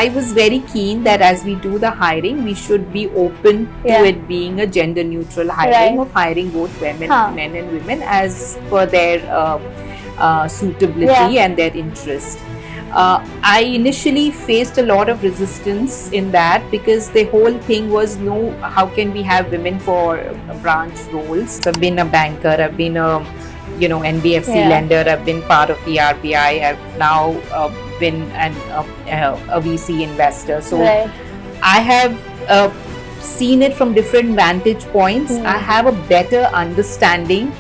I was very keen that as we do the hiring, we should be open to it being a gender neutral hiring, of hiring both women, men and women as per their suitability and their interest. I initially faced a lot of resistance in that because the whole thing was, no, how can we have women for branch roles? So I've been a banker, I've been a NBFC lender, I've been part of the RBI, I've now been a VC investor. So I have seen it from different vantage points. I have a better understanding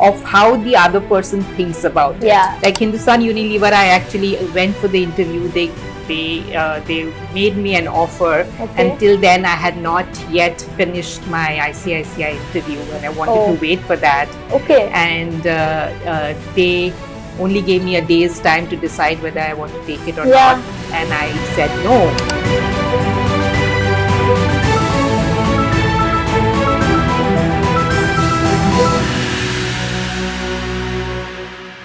of how the other person thinks about it. Like Hindustan Unilever, I actually went for the interview. They made me an offer. Until then, I had not yet finished my ICICI interview, and I wanted to wait for that. And they only gave me a day's time to decide whether I want to take it or not, and I said no.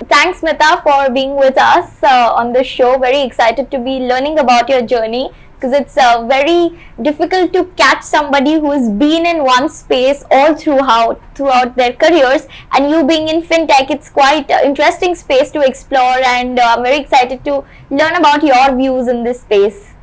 Thanks, Smita, for being with us on the show. Very excited to be learning about your journey, because it's very difficult to catch somebody who has been in one space all throughout their careers, and you being in fintech, it's quite an interesting space to explore, and I'm very excited to learn about your views in this space.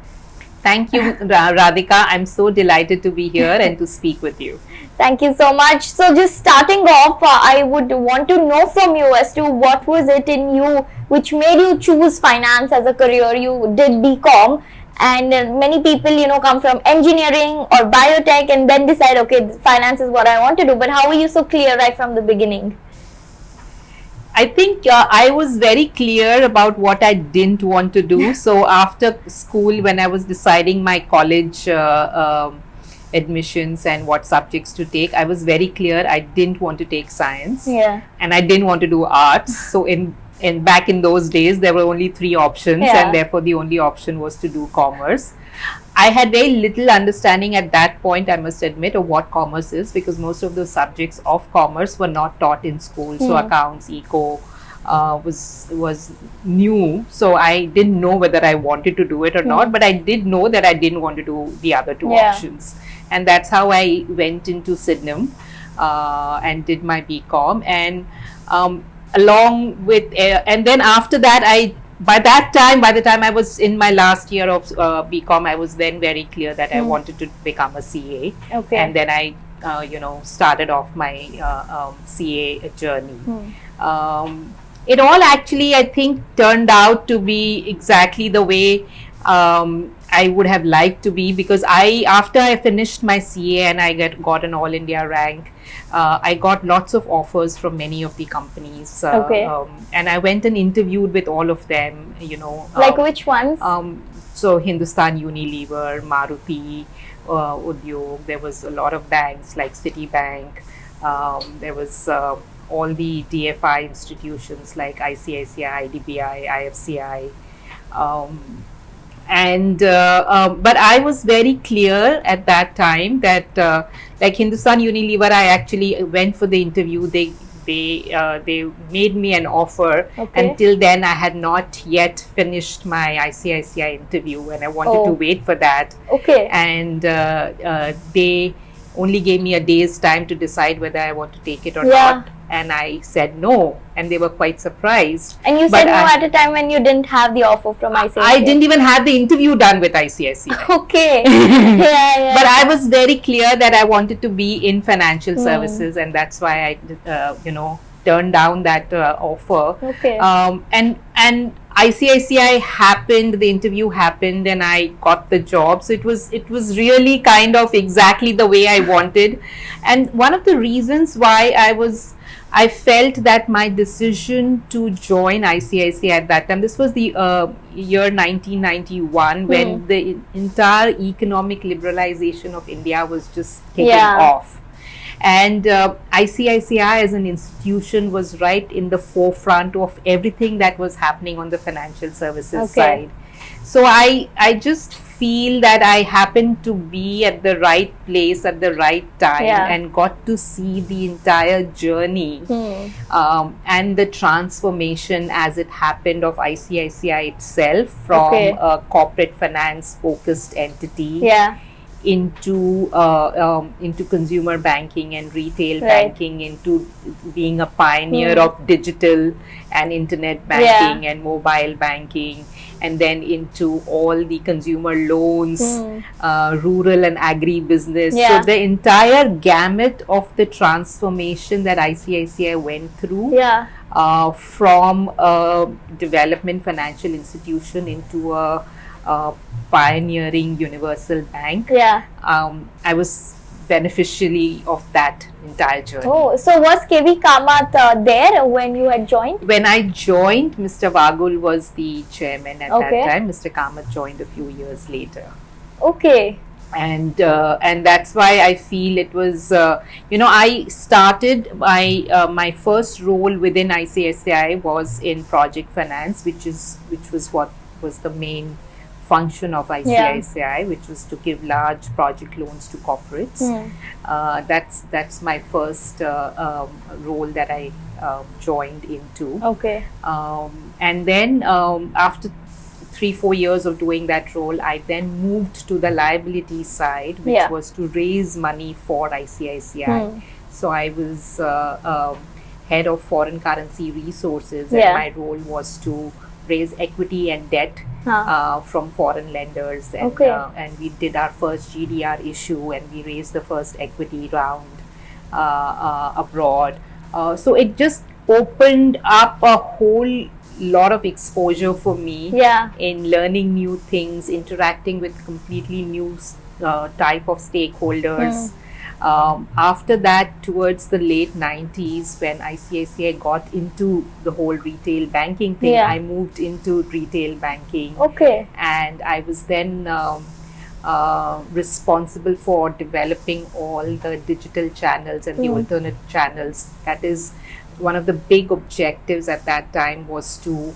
Thank you, Radhika. I'm so delighted to be here and to speak with you. Thank you so much. So just starting off, I would want to know from you as to what was it in you which made you choose finance as a career. You did BCom, and many people, come from engineering or biotech and then decide, okay, finance is what I want to do. But how were you so clear right from the beginning? I think I was very clear about what I didn't want to do. So after school, when I was deciding my college admissions and what subjects to take, I was very clear I didn't want to take science, and I didn't want to do arts. So back in those days, there were only 3 options, and therefore the only option was to do commerce. I had very little understanding at that point, I must admit, of what commerce is, because most of the subjects of commerce were not taught in school. So accounts, eco was new. So I didn't know whether I wanted to do it or not, but I did know that I didn't want to do the other 2 options. And that's how I went into Sydenham and did my BCom. And along with, and then after that, by the time I was in my last year of BCom, I was then very clear that I wanted to become a CA. And then I, started off my CA journey. It all actually, I think, turned out to be exactly the way I would have liked to be, because after I finished my CA and I got an All India rank, I got lots of offers from many of the companies, and I went and interviewed with all of them. Like which ones? So Hindustan Unilever, Maruti, Udyog. There was a lot of banks like Citibank. There was all the DFI institutions like ICICI, IDBI, IFCI. But I was very clear at that time that like Hindustan Unilever, I actually went for the interview. They made me an offer. Until then, I had not yet finished my ICICI interview, and I wanted to wait for that. And they only gave me a day's time to decide whether I want to take it or not. And I said no, and they were quite surprised. And you said no at a time when you didn't have the offer from ICICI. I didn't even have the interview done with ICICI. But I was very clear that I wanted to be in financial services, and that's why I, turned down that offer. And ICICI happened, the interview happened, and I got the job. So it was really kind of exactly the way I wanted. And one of the reasons why I felt that my decision to join ICICI at that time, this was the year 1991, when the entire economic liberalization of India was just taking off. And ICICI as an institution was right in the forefront of everything that was happening on the financial services side. So I just feel that I happened to be at the right place at the right time and got to see the entire journey and the transformation as it happened of ICICI itself from a corporate finance focused entity into consumer banking and retail banking, into being a pioneer of digital and internet banking and mobile banking, and then into all the consumer loans, rural and agri business. So the entire gamut of the transformation that ICICI went through from a development financial institution into a pioneering universal bank. I was beneficiary of that entire journey. Oh, so was KV Kamath there when you had joined? When I joined, Mr. Vagul was the chairman at that time. Mr. Kamath joined a few years later. Okay. And that's why I feel it was, I started my first role within ICICI was in project finance, which was what was the main function of ICICI, which was to give large project loans to corporates. That's my first role that I joined into. Okay. And then after 3-4 years of doing that role, I then moved to the liability side, which was to raise money for ICICI. So I was head of foreign currency resources, and my role was to raise equity and debt from foreign lenders, and we did our first GDR issue, and we raised the first equity round abroad. So it just opened up a whole lot of exposure for me in learning new things, interacting with completely new type of stakeholders. After that, towards the late 90s, when ICICI got into the whole retail banking thing, I moved into retail banking. And I was then responsible for developing all the digital channels and the alternate channels. That is one of the big objectives at that time, was to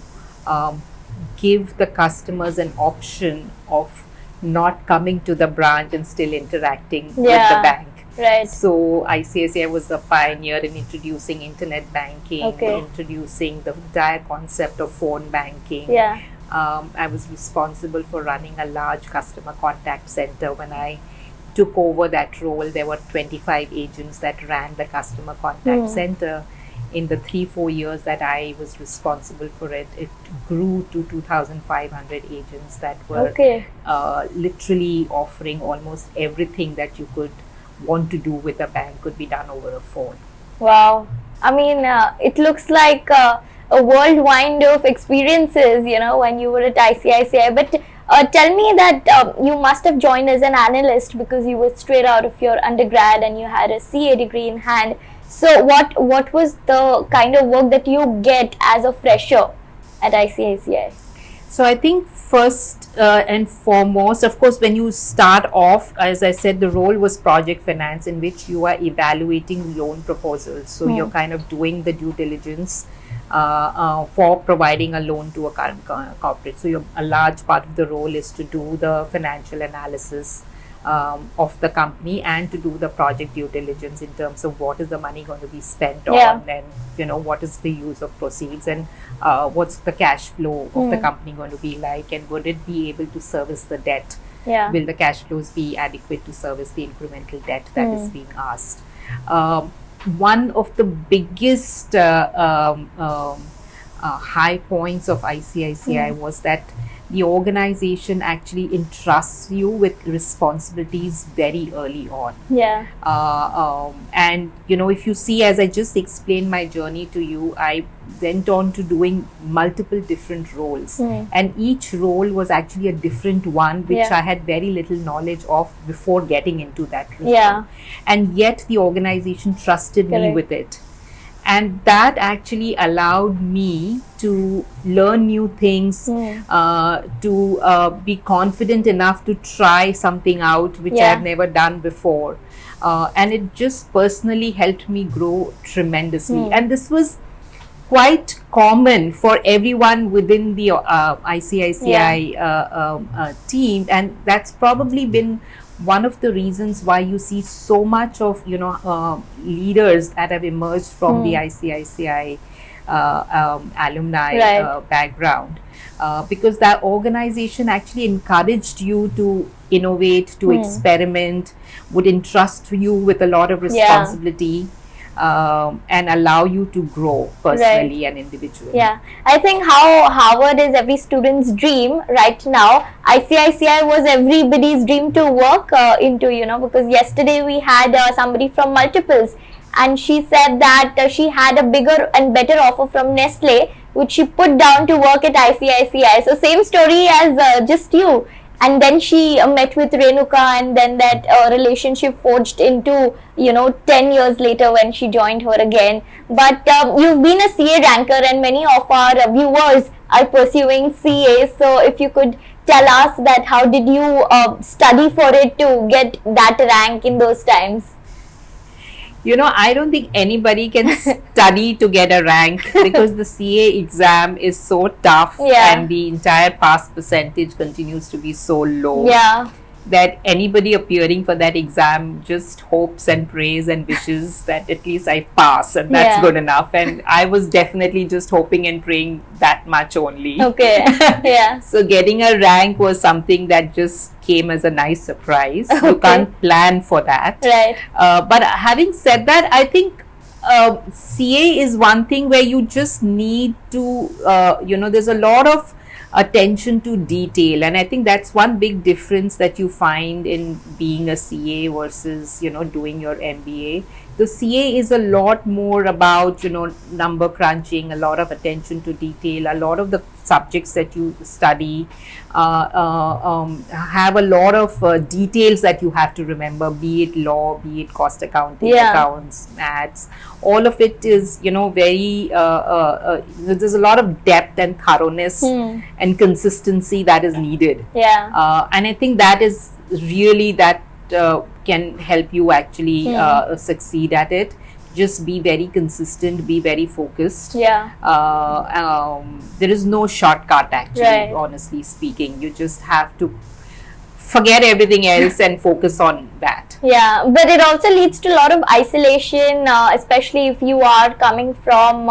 give the customers an option of not coming to the branch and still interacting with the bank. So ICICI was the pioneer in introducing internet banking, introducing the entire concept of phone banking. I was responsible for running a large customer contact center. When I took over that role, there were 25 agents that ran the customer contact center. In the 3-4 years that I was responsible for it, it grew to 2,500 agents that were literally offering almost everything that you could want to do with a bank could be done over a phone. Wow. I mean, it looks like a whirlwind of experiences, when you were at ICICI. But tell me that you must have joined as an analyst because you were straight out of your undergrad and you had a CA degree in hand. So what was the kind of work that you get as a fresher at ICICI? So I think first and foremost, of course, when you start off, as I said, the role was project finance, in which you are evaluating loan proposals. So you're kind of doing the due diligence for providing a loan to a current corporate. So a large part of the role is to do the financial analysis of the company and to do the project due diligence in terms of what is the money going to be spent on, and what is the use of proceeds, and what's the cash flow of the company going to be like, and would it be able to service the debt? Will the cash flows be adequate to service the incremental debt that is being asked? One of the biggest high points of ICICI was that the organization actually entrusts you with responsibilities very early on. And if you see, as I just explained my journey to you, I went on to doing multiple different roles, and each role was actually a different one, which I had very little knowledge of before getting into that role. And yet the organization trusted me with it. And that actually allowed me to learn new things, to be confident enough to try something out which I have never done before. And it just personally helped me grow tremendously. And this was quite common for everyone within the ICICI team, and that's probably been one of the reasons why you see so much of leaders that have emerged from the ICICI alumni background, because that organization actually encouraged you to innovate, to experiment, would entrust you with a lot of responsibility. And allow you to grow personally and individually. Yeah, I think how Harvard is every student's dream right now, ICICI was everybody's dream to work into, because yesterday we had somebody from multiples, and she said that she had a bigger and better offer from Nestle, which she put down to work at ICICI. So same story as just you. And then she met with Renuka, and then that relationship forged into 10 years later when she joined her again. But you've been a CA ranker, and many of our viewers are pursuing CA. So if you could tell us that how did you study for it to get that rank in those times? I don't think anybody can study to get a rank, because the CA exam is so tough and the entire pass percentage continues to be so low that anybody appearing for that exam just hopes and prays and wishes that at least I pass, and that's good enough. And I was definitely just hoping and praying that much only. Okay. So getting a rank was something that just came as a nice surprise. You can't plan for that. Right. But having said that, I think CA is one thing where you just need to, there's a lot of attention to detail, and I think that's one big difference that you find in being a CA versus doing your MBA. The CA is a lot more about number crunching, a lot of attention to detail. A lot of the subjects that you study have a lot of details that you have to remember, be it law, be it cost accounting, accounts, maths. All of it is very there's a lot of depth and thoroughness and consistency that is needed. And I think that is really that can help you actually succeed at it. Just be very consistent, be very focused. There is no shortcut actually, honestly speaking. You just have to forget everything else and focus on that. But it also leads to a lot of isolation, especially if you are coming from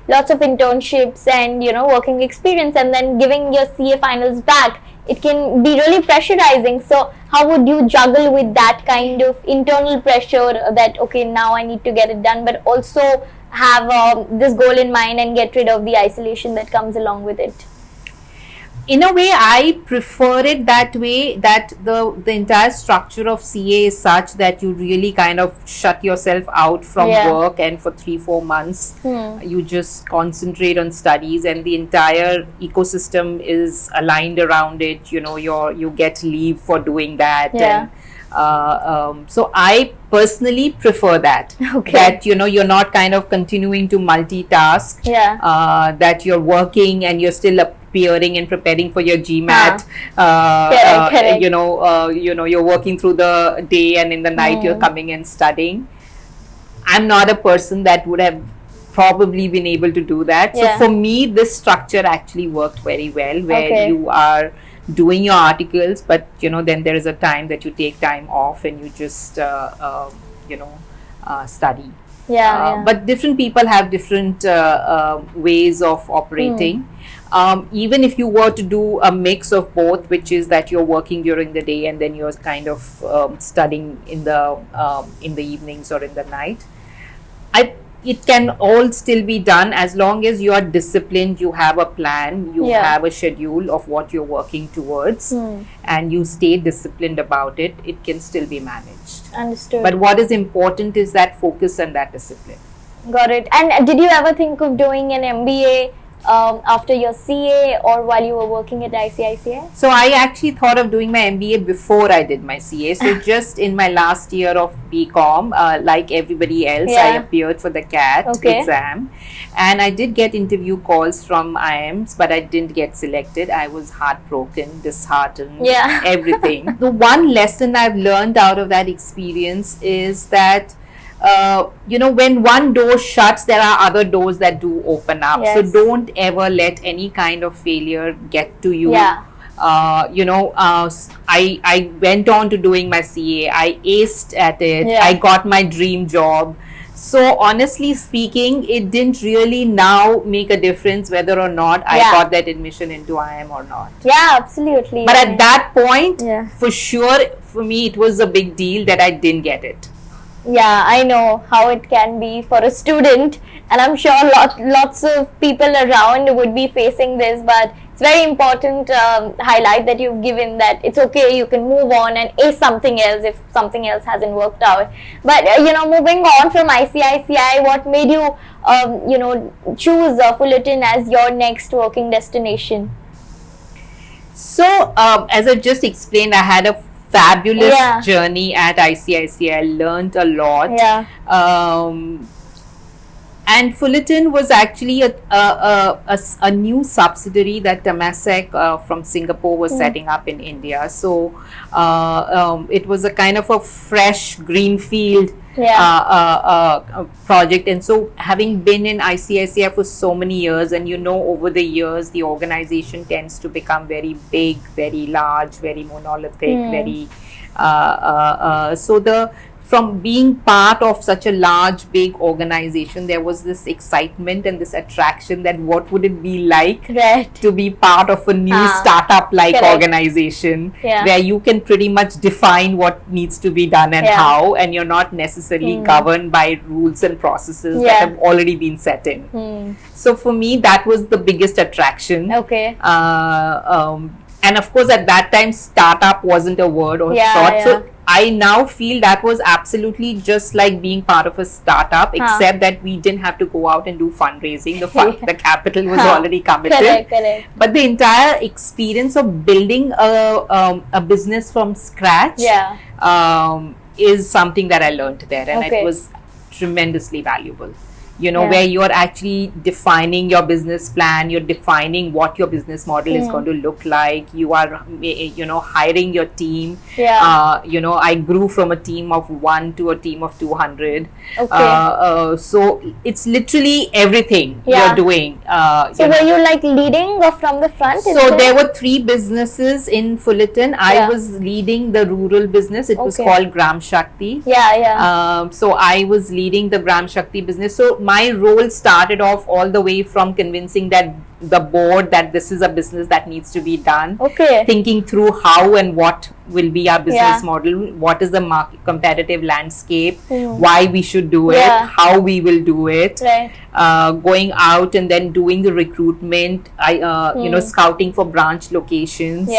lots of internships and working experience, and then giving your CA finals back. It can be really pressurizing. So how would you juggle with that kind of internal pressure that, okay, now I need to get it done, but also have this goal in mind and get rid of the isolation that comes along with it? In a way, I prefer it that way, that the entire structure of CA is such that you really kind of shut yourself out from work, and for 3-4 months you just concentrate on studies, and the entire ecosystem is aligned around it. You get leave for doing that. And so I personally prefer that. That you're not kind of continuing to multitask, that you're working and you're still appearing and preparing for your GMAT. Correct. You're working through the day, and in the night you're coming and studying. I'm not a person that would have probably been able to do that. So for me, this structure actually worked very well, where you are doing your articles, but then there is a time that you take time off and you just study. But different people have different ways of operating. Even if you were to do a mix of both, which is that you're working during the day and then you're kind of studying in the evenings or in the night, it can all still be done as long as you are disciplined, you have a plan, you have a schedule of what you're working towards, and you stay disciplined about it. It can still be managed. Understood. But what is important is that focus and that discipline. Got it. And did you ever think of doing an MBA after your CA or while you were working at ICICI? So I actually thought of doing my MBA before I did my CA. So just in my last year of BCom, like everybody else, I appeared for the CAT exam, and I did get interview calls from IIMs, but I didn't get selected. I was heartbroken, disheartened, everything. The one lesson I've learned out of that experience is that when one door shuts, there are other doors that do open up. Yes. So don't ever let any kind of failure get to you. Yeah. I went on to doing my CA. I aced at it. Yeah. I got my dream job. So honestly speaking, it didn't really now make a difference whether or not I got that admission into IIM or not. Yeah, absolutely. But at that point, for sure, for me, it was a big deal that I didn't get it. Yeah, I know how it can be for a student, and I'm sure lots of people around would be facing this, but it's very important highlight that you've given, that it's okay, you can move on and ace something else if something else hasn't worked out. But moving on from ICICI, what made you choose Fullerton as your next working destination? So as I just explained, I had a fabulous journey at ICICI. I learned a lot. And Fullerton was actually a new subsidiary that Temasek from Singapore was setting up in India. So it was a kind of a fresh greenfield project. And so having been in ICICI for so many years, and over the years the organization tends to become very big, very large, very monolithic, very from being part of such a large, big organization, there was this excitement and this attraction that what would it be like to be part of a new startup-like organization where you can pretty much define what needs to be done and how, and you're not necessarily governed by rules and processes that have already been set in. So for me, that was the biggest attraction. And of course, at that time, startup wasn't a word or sort. So I now feel that was absolutely just like being part of a startup, except that we didn't have to go out and do fundraising. The capital was already committed. But the entire experience of building a business from scratch is something that I learned there, and it was tremendously valuable. Where you're actually defining your business plan, you're defining what your business model is going to look like. You are, hiring your team. I grew from a team of 1 to a team of 200. So it's literally everything you're doing. So were you like leading from the front? So there were 3 businesses in Fullerton. I was leading the rural business. It was called Gramshakti. So I was leading the Gramshakti business. So my role started off all the way from convincing the board that this is a business that needs to be done. Thinking through how and what will be our business model, what is the market competitive landscape, why we should do it, how we will do it, going out and then doing the recruitment, scouting for branch locations,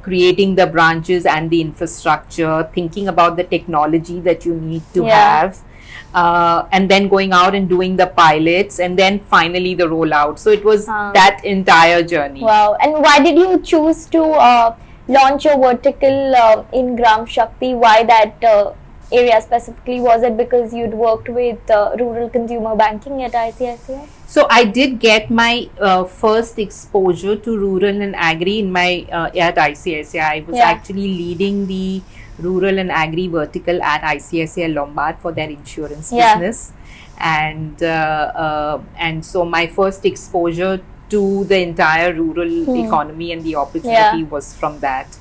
creating the branches and the infrastructure, thinking about the technology that you need to have. And then going out and doing the pilots, and then finally the rollout. So it was that entire journey. Wow. And why did you choose to launch a vertical in Gramshakti? Why that area specifically? Was it because you'd worked with rural consumer banking at ICICI? So I did get my first exposure to rural and agri in my at ICICI. I was actually leading the rural and agri vertical at ICICI Lombard for their insurance business, and so my first exposure to the entire rural economy and the opportunity was from that.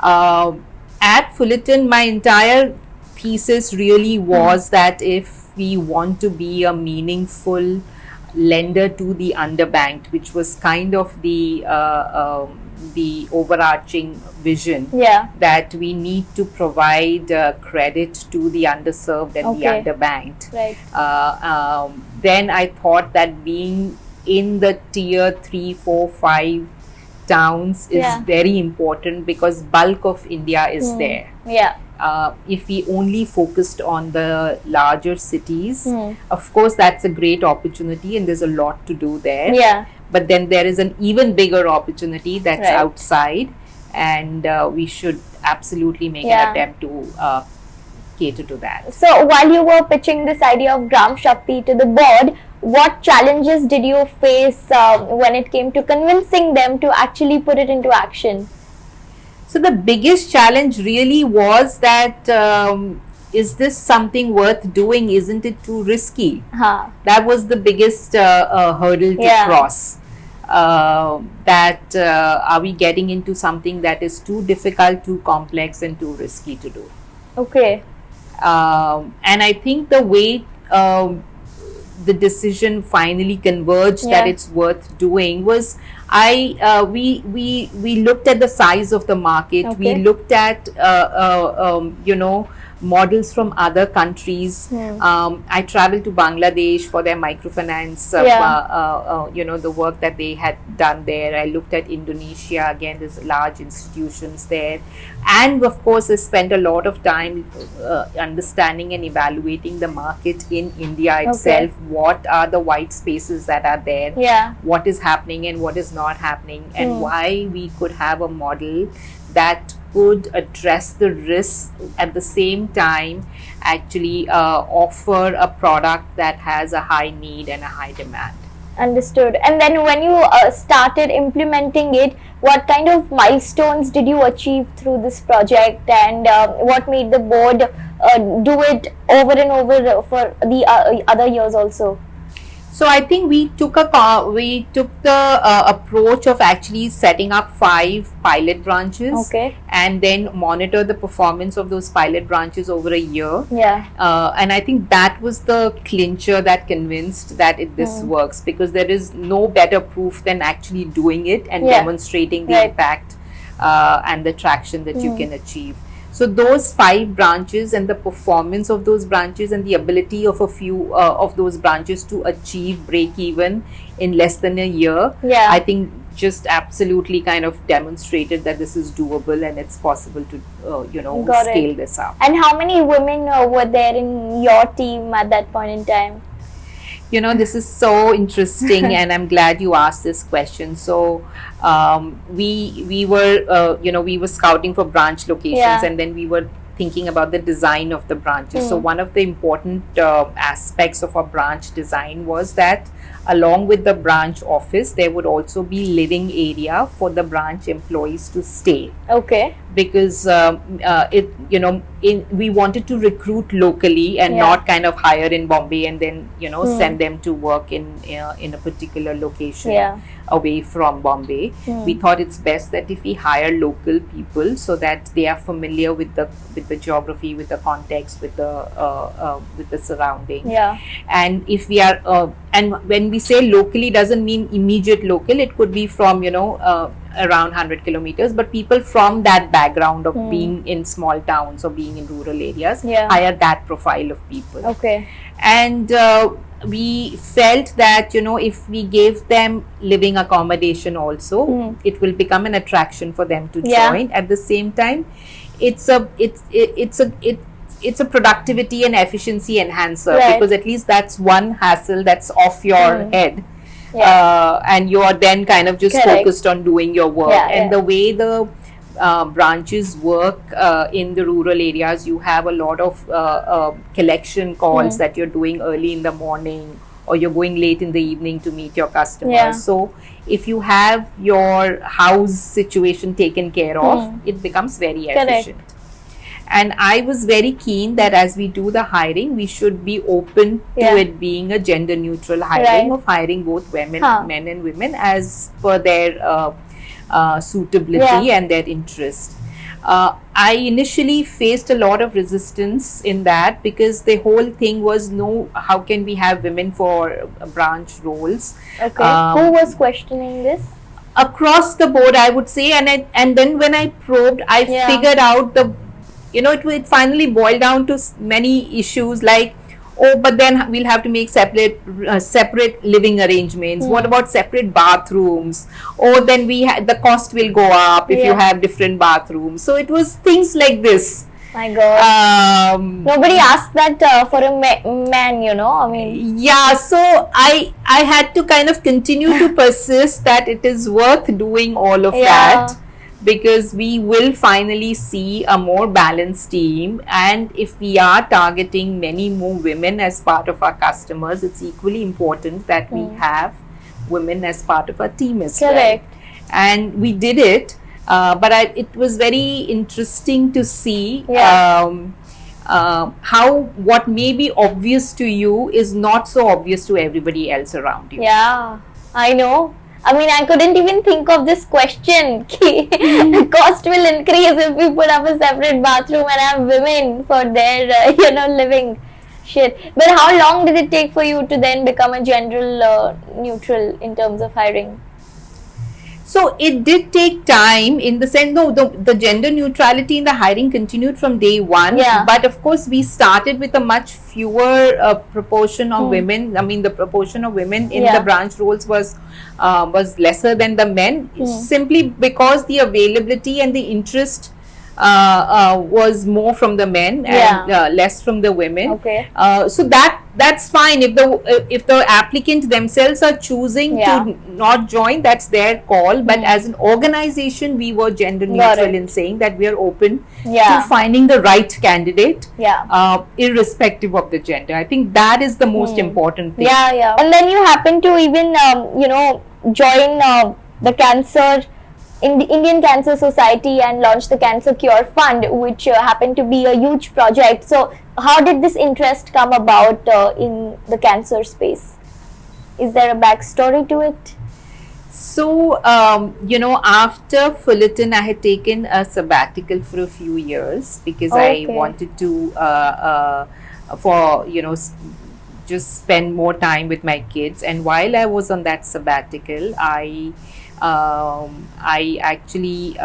At Fullerton, my entire thesis really was that if we want to be a meaningful lender to the underbanked, which was kind of the overarching vision, that we need to provide credit to the underserved and the underbanked. Then I thought that being in the tier 3, 4, 5 towns is very important, because bulk of India is there. If we only focused on the larger cities, of course that's a great opportunity and there's a lot to do there. But then there is an even bigger opportunity that's outside, and we should absolutely make an attempt to cater to that. So while you were pitching this idea of Gramshakti to the board, what challenges did you face when it came to convincing them to actually put it into action? So the biggest challenge really was that is this something worth doing? Isn't it too risky? That was the biggest hurdle to cross. Are we getting into something that is too difficult, too complex, and too risky to do? Okay. And I think the way the decision finally converged that it's worth doing was we looked at the size of the market. We looked at models from other countries. I traveled to Bangladesh for their microfinance, the work that they had done there. I looked at Indonesia, again, there's large institutions there. And of course, I spent a lot of time understanding and evaluating the market in India itself. What are the white spaces that are there? What is happening and what is not happening? And why we could have a model that could address the risks at the same time actually offer a product that has a high need and a high demand. Understood. And then when you started implementing it, what kind of milestones did you achieve through this project, and what made the board do it over and over for the other years also? So I think we took the approach of actually setting up 5 pilot branches, and then monitor the performance of those pilot branches over a year. And I think that was the clincher that convinced that this works, because there is no better proof than actually doing it and demonstrating the impact and the traction that you can achieve. So those 5 branches and the performance of those branches and the ability of a few of those branches to achieve break even in less than a year, I think just absolutely kind of demonstrated that this is doable and it's possible to scale this up. And how many women were there in your team at that point in time? This is so interesting and I'm glad you asked this question. So we were scouting for branch locations, and then we were thinking about the design of the branches. So one of the important aspects of our branch design was that along with the branch office, there would also be living area for the branch employees to stay. Because we wanted to recruit locally and not kind of hire in Bombay and then send them to work in a particular location away from Bombay. We thought it's best that if we hire local people so that they are familiar with the geography, with the context, with the surrounding. And if we are and when we say locally, doesn't mean immediate local. It could be from around 100 kilometers, but people from that background of being in small towns or being in rural areas, hire that profile of people. And we felt that if we gave them living accommodation also, it will become an attraction for them to join. At the same time, it's a productivity and efficiency enhancer, because at least that's one hassle that's off your head. And you are then kind of just focused on doing your work. And the way the branches work in the rural areas, you have a lot of collection calls that you're doing early in the morning, or you're going late in the evening to meet your customers. So if you have your house situation taken care of, it becomes very efficient. And I was very keen that as we do the hiring, we should be open to it being a gender neutral hiring, of hiring both men and women as per their suitability and their interest. I initially faced a lot of resistance in that, because the whole thing was, how can we have women for branch roles? Who was questioning this? Across the board, I would say. And then when I probed, I figured out it finally boiled down to many issues like, but then we'll have to make separate living arrangements. What about separate bathrooms? Then the cost will go up if you have different bathrooms. So it was things like this. My God. Nobody asked that for a man, I mean. So I had to kind of continue to persist that it is worth doing all of that, because we will finally see a more balanced team. And if we are targeting many more women as part of our customers, it's equally important that we have women as part of our team as well. And we did it, but it was very interesting to see how what may be obvious to you is not so obvious to everybody else around you. Yeah, I know. I mean, I couldn't even think of this question. The cost will increase if we put up a separate bathroom and have women for their, living shit. But how long did it take for you to then become a general neutral in terms of hiring? So it did take time, in the sense, no, the gender neutrality in the hiring continued from day one. Yeah. But of course, we started with a much fewer proportion of women. I mean, the proportion of women in the branch roles was lesser than the men, simply because the availability and the interest was more from the men and less from the women. Okay. So that's fine. If the applicant themselves are choosing to not join, that's their call. But as an organization, we were gender neutral in saying that we are open to finding the right candidate, irrespective of the gender. I think that is the most important thing. Yeah. And then you happen to even join the cancer in the Indian Cancer Society and launch the Cancer Cure Fund, which happened to be a huge project. So how did this interest come about in the cancer space? Is there a backstory to it? So, after Fullerton, I had taken a sabbatical for a few years because I wanted to, just spend more time with my kids. And while I was on that sabbatical, I actually,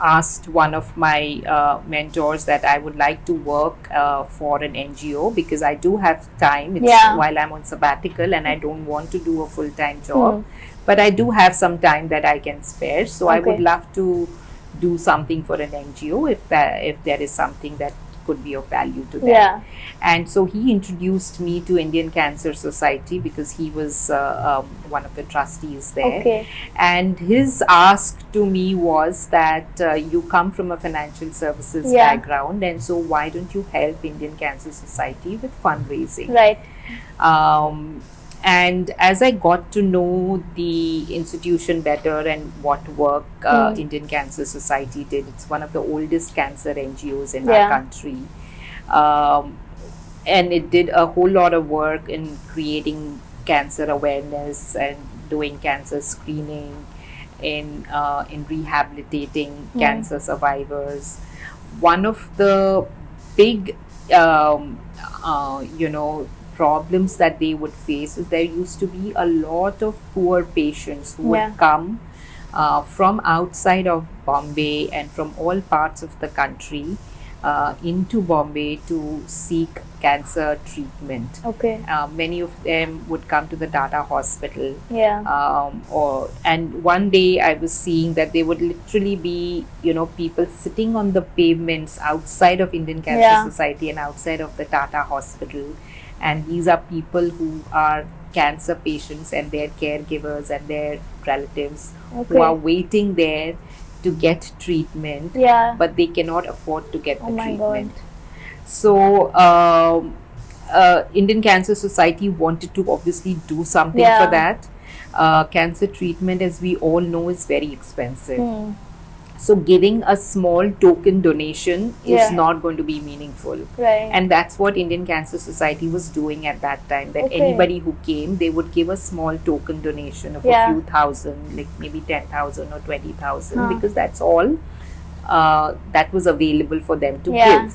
asked one of my mentors that I would like to work for an NGO, because I do have time while I'm on sabbatical and I don't want to do a full-time job, but I do have some time that I can spare. So I would love to do something for an NGO if there is something that could be of value to them. And so he introduced me to Indian Cancer Society because he was one of the trustees there. And his ask to me was that you come from a financial services background, and so why don't you help Indian Cancer Society with fundraising? Right. And as I got to know the institution better and what work Indian Cancer Society did, it's one of the oldest cancer NGOs in our country. And it did a whole lot of work in creating cancer awareness and doing cancer screening, in rehabilitating cancer survivors. One of the big, problems that they would face is there used to be a lot of poor patients who would come from outside of Bombay and from all parts of the country into Bombay to seek cancer treatment. Many of them would come to the Tata hospital. And one day I was seeing that there would literally be, people sitting on the pavements outside of Indian Cancer Society and outside of the Tata hospital. And these are people who are cancer patients and their caregivers and their relatives who are waiting there to get treatment, but they cannot afford to get the treatment. So Indian Cancer Society wanted to obviously do something for that. Cancer treatment, as we all know, is very expensive. So giving a small token donation is not going to be meaningful. And that's what Indian Cancer Society was doing at that time, that anybody who came, they would give a small token donation of a few thousand, like maybe 10,000 or 20,000, because that's all that was available for them to give.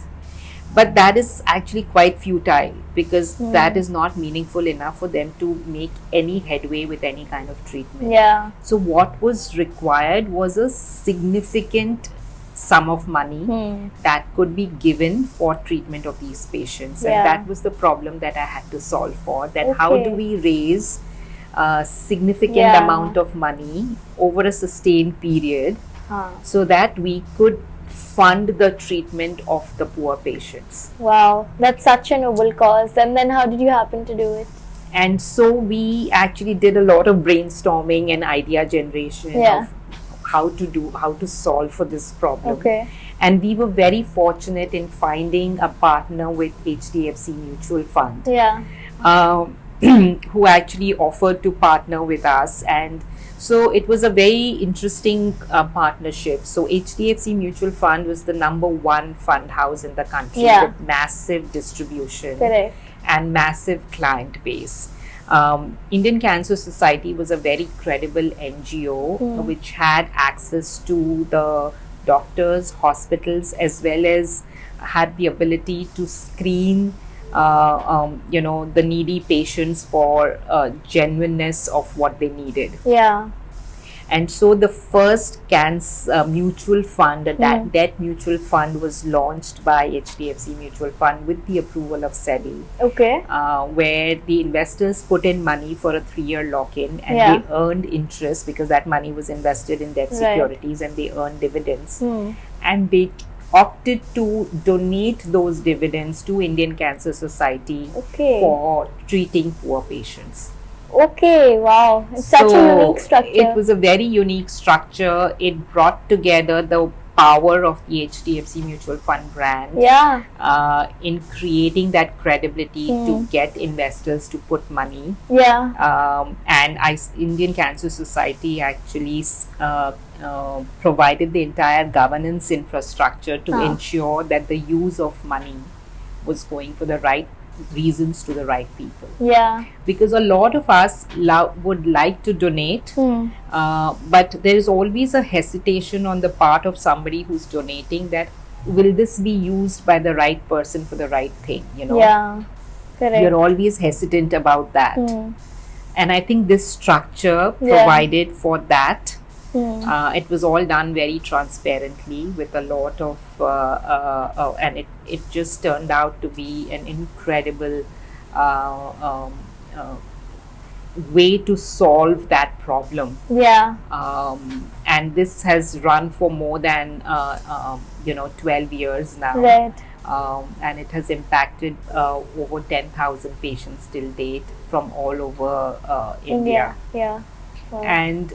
But that is actually quite futile, because that is not meaningful enough for them to make any headway with any kind of treatment. So what was required was a significant sum of money that could be given for treatment of these patients. And that was the problem that I had to solve for, that how do we raise a significant amount of money over a sustained period so that we could fund the treatment of the poor patients. Wow, that's such a noble cause. And then how did you happen to do it? And so we actually did a lot of brainstorming and idea generation of how to solve for this problem. And we were very fortunate in finding a partner with HDFC Mutual Fund, who actually offered to partner with us. And So it was a very interesting partnership. So HDFC Mutual Fund was the #1 fund house in the country with massive distribution and massive client base. Indian Cancer Society was a very credible NGO which had access to the doctors, hospitals, as well as had the ability to screen the needy patients for genuineness of what they needed. And so the first cancer mutual fund, a debt mutual fund, was launched by HDFC Mutual Fund with the approval of SEBI. Where the investors put in money for a 3-year lock-in, and they earned interest because that money was invested in debt securities, and they earned dividends. And they opted to donate those dividends to Indian Cancer Society for treating poor patients. Wow. It's such a unique structure. It was a very unique structure. It brought together the power of the HDFC Mutual Fund brand in creating that credibility to get investors to put money. And Indian Cancer Society actually provided the entire governance infrastructure to ensure that the use of money was going for the right reasons to the right people. Because a lot of us would like to donate, but there is always a hesitation on the part of somebody who's donating that will this be used by the right person for the right thing, You're always hesitant about that. And I think this structure provided for that. It was all done very transparently with a lot of and it just turned out to be an incredible way to solve that problem. And this has run for more than 12 years now. And it has impacted over 10,000 patients till date from all over India. And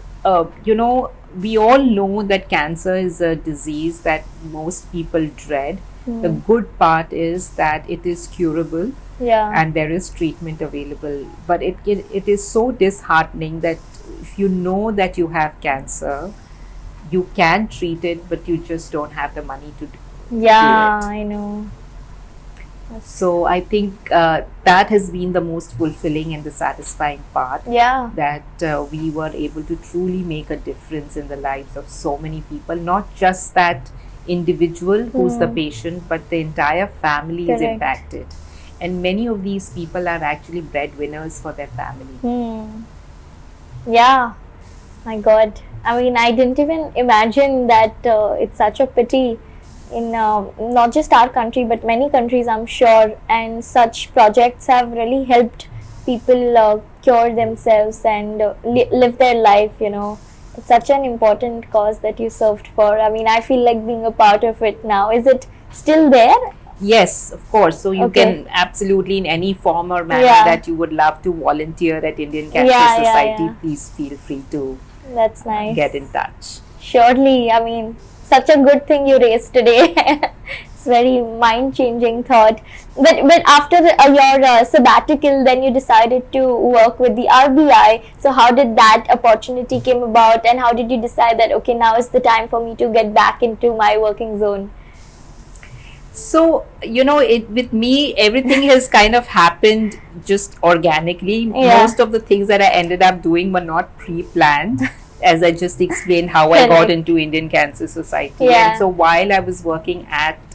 we all know that cancer is a disease that most people dread. The good part is that it is curable and there is treatment available. But it is so disheartening that if you know that you have cancer, you can treat it, but you just don't have the money to do it. I know. So I think that has been the most fulfilling and the satisfying part. That we were able to truly make a difference in the lives of so many people, not just that individual who's the patient, but the entire family is impacted. And many of these people are actually breadwinners for their family. My God. I mean, I didn't even imagine that it's such a pity in not just our country but many countries, I'm sure, and such projects have really helped people cure themselves and live their life. It's such an important cause that you served for. I mean, I feel like being a part of it now. Is it still there? Yes, of course. So you can absolutely, in any form or manner that you would love to volunteer at Indian Cancer Society, please feel free to That's nice. Get in touch. Surely. I mean, such a good thing you raised today. It's very mind-changing thought. But after your sabbatical, then you decided to work with the RBI. So how did that opportunity came about, and how did you decide that okay, now is the time for me to get back into my working zone? So with me, everything has kind of happened just organically. Most of the things that I ended up doing were not pre-planned. As I just explained how I got into Indian Cancer Society. And so while I was working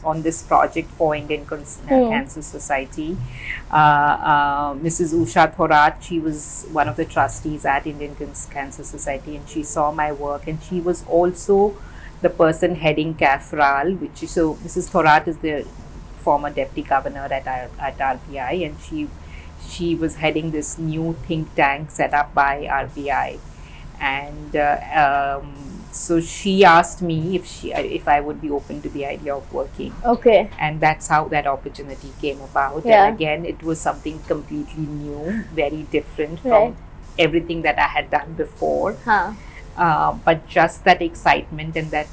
on this project for Indian Cancer Society, Mrs. Usha Thorat, she was one of the trustees at Indian Cancer Society, and she saw my work, and she was also the person heading CAFRAL, so Mrs. Thorat is the former deputy governor at RBI, and she was heading this new think tank set up by RBI. And so she asked me if I would be open to the idea of working. And that's how that opportunity came about. And again, it was something completely new, very different from everything that I had done before. But just that excitement and that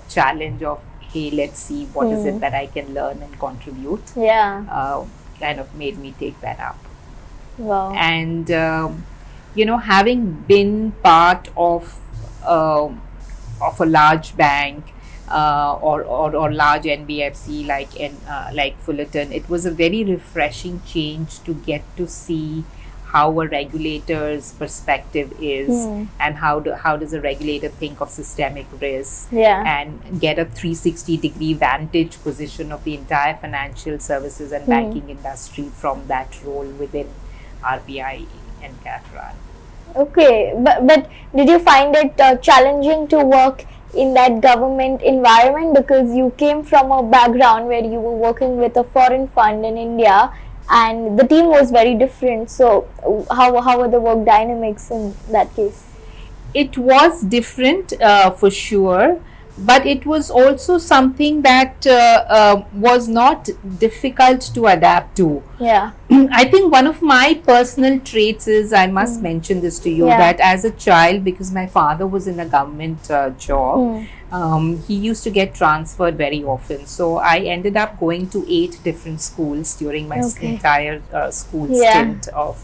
challenge of, hey, let's see what is it that I can learn and contribute, kind of made me take that up. Wow. And having been part of a large bank or large NBFC like Fullerton, it was a very refreshing change to get to see how a regulator's perspective is and how does a regulator think of systemic risk and get a 360-degree vantage position of the entire financial services and banking industry from that role within RBI and CAFRAN. Okay, but did you find it challenging to work in that government environment, because you came from a background where you were working with a foreign fund in India and the team was very different? So how were the work dynamics in that case? It was different for sure, but it was also something that was not difficult to adapt to. I think one of my personal traits is, I must mention this to you, that as a child, because my father was in a government job, he used to get transferred very often. So I ended up going to 8 different schools during my entire school stint of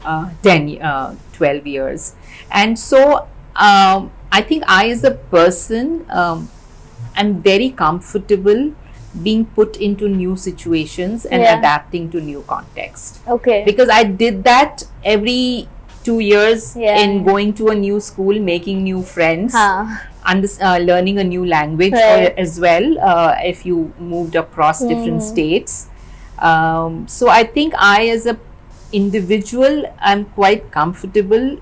12 years. And so I think I, as a person, I'm very comfortable being put into new situations and adapting to new context. Because I did that every 2 years in going to a new school, making new friends, learning a new language as well if you moved across different states. So I think I, as a individual, I'm quite comfortable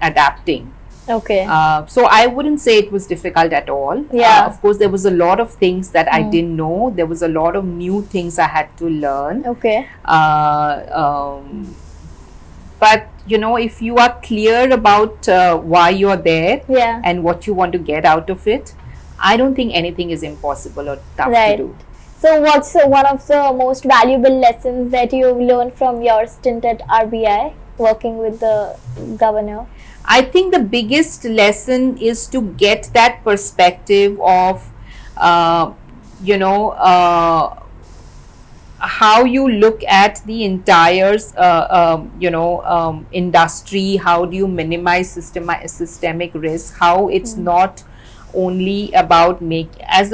adapting. So I wouldn't say it was difficult at all. Of course, there was a lot of things that I didn't know. There was a lot of new things I had to learn. But if you are clear about why you're there and what you want to get out of it, I don't think anything is impossible or tough to do. So what's one of the most valuable lessons that you've learned from your stint at RBI, working with the governor? I think the biggest lesson is to get that perspective of, how you look at the entire, industry. How do you minimize systemic risk? How it's not only about as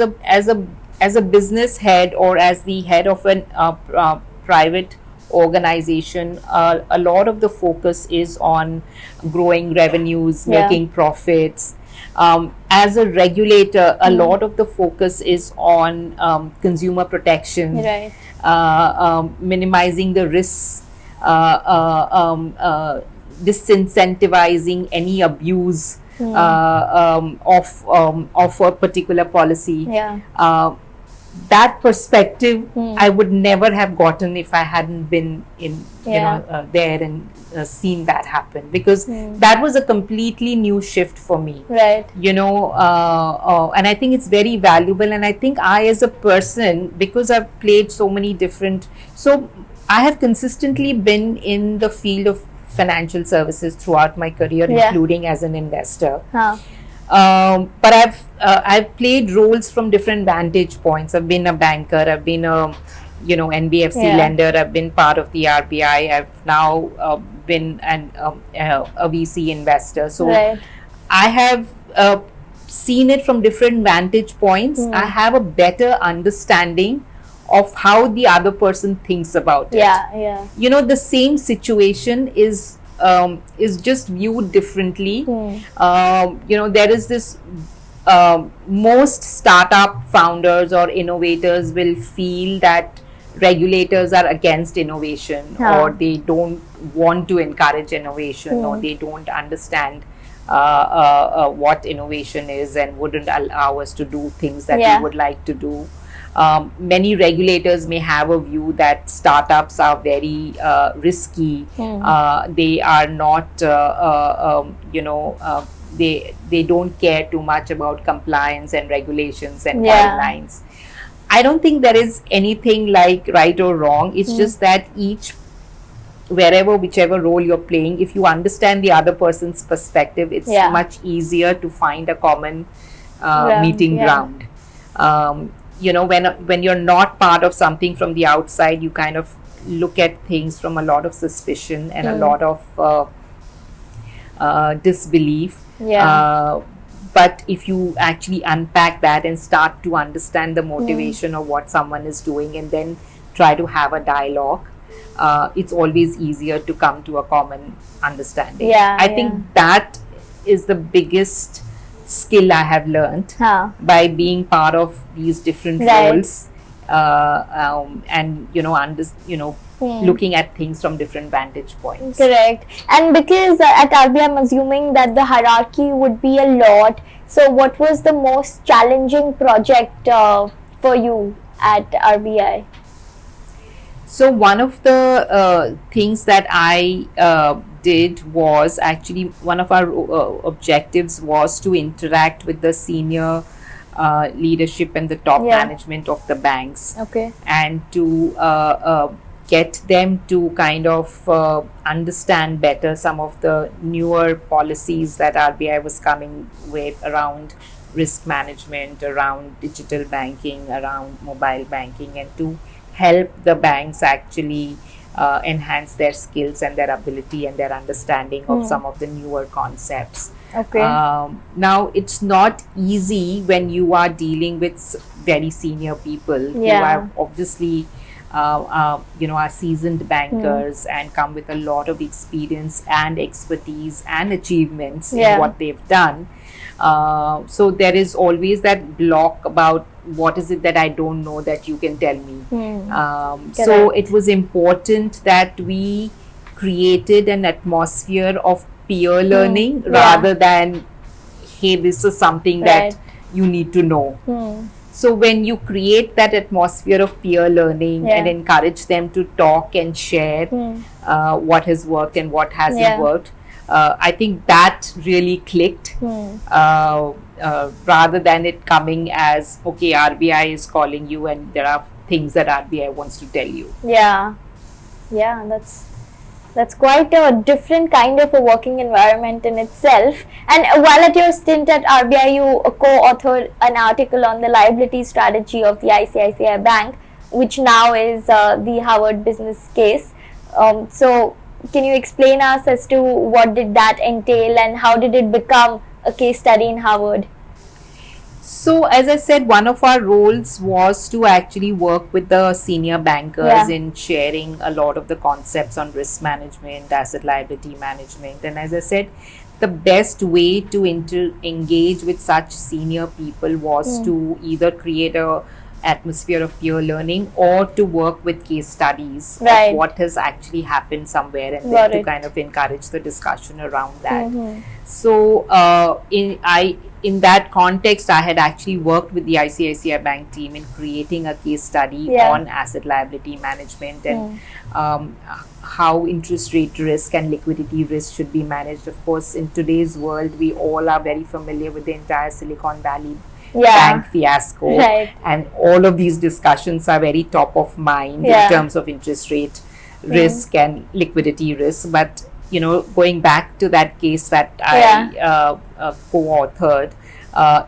a business head or as the head of a private organization, a lot of the focus is on growing revenues, making profits. As a regulator, a lot of the focus is on consumer protection, minimizing the risks, disincentivizing any abuse of a particular policy. That perspective I would never have gotten if I hadn't been in there and seen that happen, because that was a completely new shift for me. And I think it's very valuable. And I think I, as a person, because I've played so many different, so I have consistently been in the field of financial services throughout my career, including as an investor. But I've played roles from different vantage points. I've been a banker, I've been a NBFC lender, I've been part of the RBI, I've now been a VC investor. So I have seen it from different vantage points. I have a better understanding of how the other person thinks about it. The same situation is just viewed differently. There is this most startup founders or innovators will feel that regulators are against innovation, or they don't want to encourage innovation, or they don't understand what innovation is and wouldn't allow us to do things that we would like to do. Many regulators may have a view that startups are very risky. They are not, they don't care too much about compliance and regulations and guidelines. I don't think there is anything like right or wrong. It's just that whichever role you're playing, if you understand the other person's perspective, it's much easier to find a common meeting ground. When you're not part of something from the outside, you kind of look at things from a lot of suspicion and a lot of disbelief. But if you actually unpack that and start to understand the motivation of what someone is doing and then try to have a dialogue, it's always easier to come to a common understanding. I think that is the biggest skill I have learned by being part of these different roles, and looking at things from different vantage points. Correct. And because at RBI, I'm assuming that the hierarchy would be a lot. So what was the most challenging project for you at RBI? So one of the things that I did was actually, one of our objectives was to interact with the senior leadership and the top management of the banks, and to get them to kind of understand better some of the newer policies that RBI was coming with around risk management, around digital banking, around mobile banking, and to help the banks actually enhance their skills and their ability and their understanding of some of the newer concepts. Now, it's not easy when you are dealing with very senior people who are obviously are seasoned bankers and come with a lot of experience and expertise and achievements in what they've done. So there is always that block about what is it that I don't know that you can tell me. So it was important that we created an atmosphere of peer learning rather than, hey, this is something that you need to know. So when you create that atmosphere of peer learning and encourage them to talk and share what has worked and what hasn't worked, I think that really clicked, rather than it coming as, okay, RBI is calling you and there are things that RBI wants to tell you. That's quite a different kind of a working environment in itself. And while at your stint at RBI, you co-authored an article on the liability strategy of the ICICI Bank, which now is the Harvard Business Case. So can you explain us as to what did that entail and how did it become a case study in Harvard? So, as I said, one of our roles was to actually work with the senior bankers in sharing a lot of the concepts on risk management, asset liability management. And as I said, the best way to engage with such senior people was to either create a atmosphere of peer learning or to work with case studies of what has actually happened somewhere, and then to kind of encourage the discussion around that. So in that context, I had actually worked with the ICICI Bank team in creating a case study on asset liability management and how interest rate risk and liquidity risk should be managed. Of course, in today's world, we all are very familiar with the entire Silicon Valley bank fiasco, and all of these discussions are very top of mind in terms of interest rate risk and liquidity risk. But going back to that case that I co-authored,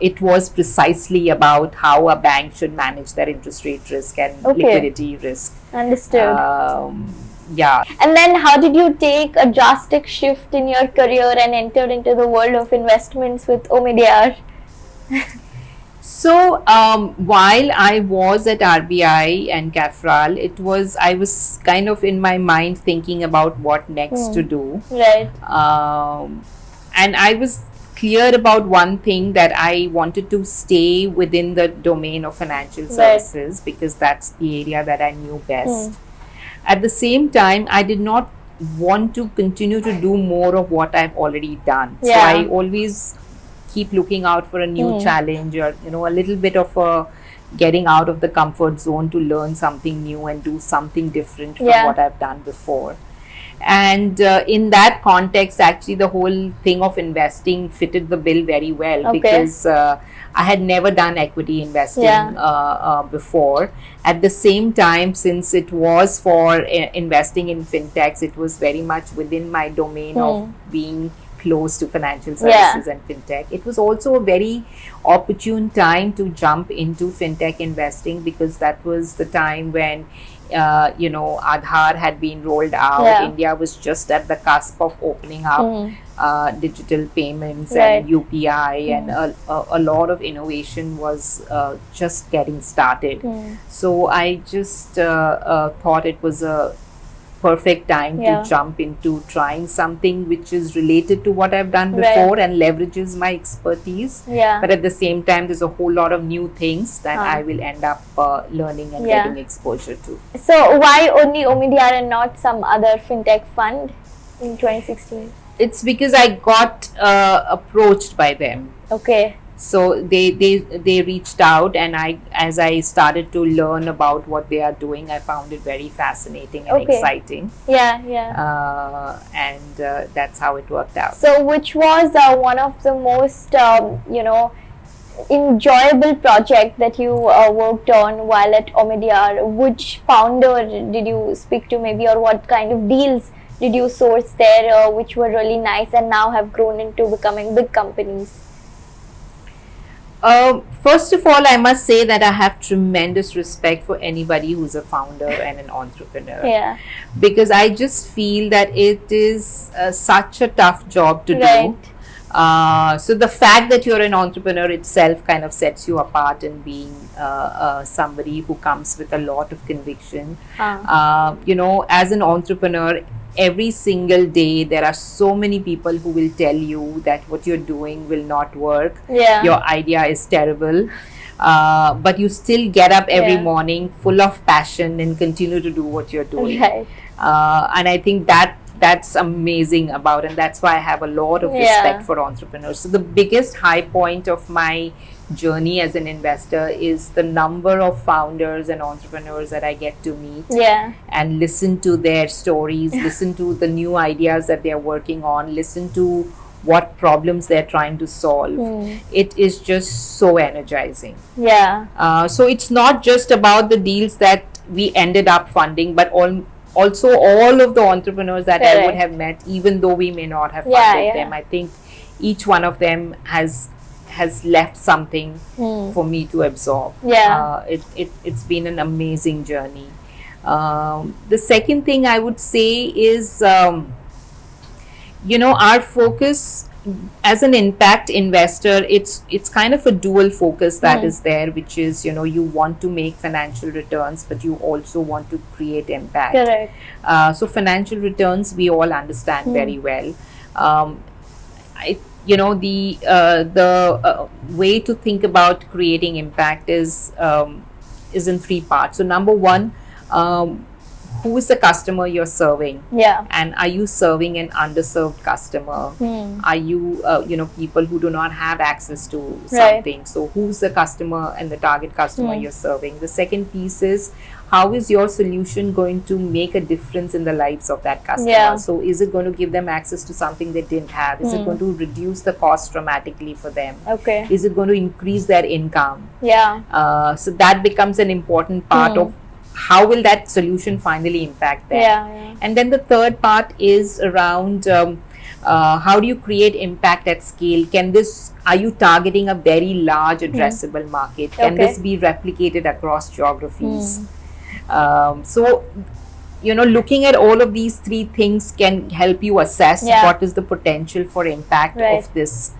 it was precisely about how a bank should manage their interest rate risk and liquidity risk. Understood. And then how did you take a drastic shift in your career and enter into the world of investments with Omidyar? So while I was at RBI and CAFRAL, I was kind of in my mind thinking about what next to do. And I was clear about one thing, that I wanted to stay within the domain of financial services because that's the area that I knew best. At the same time, I did not want to continue to do more of what I've already done. So I always keep looking out for a new challenge, or a little bit of a getting out of the comfort zone to learn something new and do something different from what I've done before. And in that context, actually the whole thing of investing fitted the bill very well, because I had never done equity investing before. At the same time, since it was for investing in fintechs, it was very much within my domain of being close to financial services and fintech. It was also a very opportune time to jump into fintech investing, because that was the time when Aadhaar had been rolled out. India was just at the cusp of opening up digital payments and UPI, and a lot of innovation was just getting started. So I just thought it was a perfect time to jump into trying something which is related to what I've done before and leverages my expertise. But at the same time, there's a whole lot of new things that I will end up learning and getting exposure to. So why only Omidyar and not some other fintech fund in 2016? It's because I got approached by them. Okay. So they reached out, and as I started to learn about what they are doing, I found it very fascinating and exciting. And that's how it worked out. So which was one of the most enjoyable project that you worked on while at Omidyar? Which founder did you speak to maybe, or what kind of deals did you source there which were really nice and now have grown into becoming big companies? First of all, I must say that I have tremendous respect for anybody who's a founder and an entrepreneur. Because I just feel that it is such a tough job to do. So the fact that you're an entrepreneur itself kind of sets you apart in being somebody who comes with a lot of conviction. As an entrepreneur, every single day there are so many people who will tell you that what you're doing will not work, your idea is terrible, but you still get up every morning full of passion and continue to do what you're doing. And I think that's amazing about, and that's why I have a lot of respect for entrepreneurs. So the biggest high point of my journey as an investor is the number of founders and entrepreneurs that I get to meet and listen to their stories, listen to the new ideas that they're working on, listen to what problems they're trying to solve. It is just so energizing. So it's not just about the deals that we ended up funding, but also all of the entrepreneurs that I would have met, even though we may not have funded them. I think each one of them has left something for me to absorb. It's been an amazing journey. The second thing I would say is, our focus as an impact investor, it's kind of a dual focus that is there, which is, you want to make financial returns, but you also want to create impact. So financial returns, we all understand very well. The way to think about creating impact is in three parts. So number one, who is the customer you're serving? And are you serving an underserved customer? Are you, people who do not have access to something? So who's the customer and the target customer you're serving? The second piece is, how is your solution going to make a difference in the lives of that customer? So is it going to give them access to something they didn't have? Is it going to reduce the cost dramatically for them? Is it going to increase their income? So that becomes an important part of how will that solution finally impact them. And then the third part is around how do you create impact at scale? Are you targeting a very large addressable market? Can this be replicated across geographies? So looking at all of these three things can help you assess what is the potential for impact of this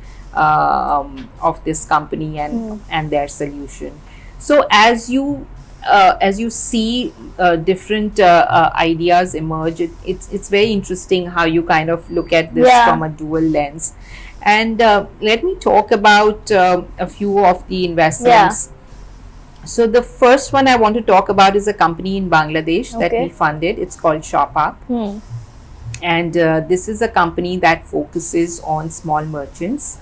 company and their solution. So as you see different ideas emerge, it's very interesting how you kind of look at this from a dual lens. And let me talk about a few of the investments. So the first one I want to talk about is a company in Bangladesh that we funded. It's called ShopUp. And this is a company that focuses on small merchants.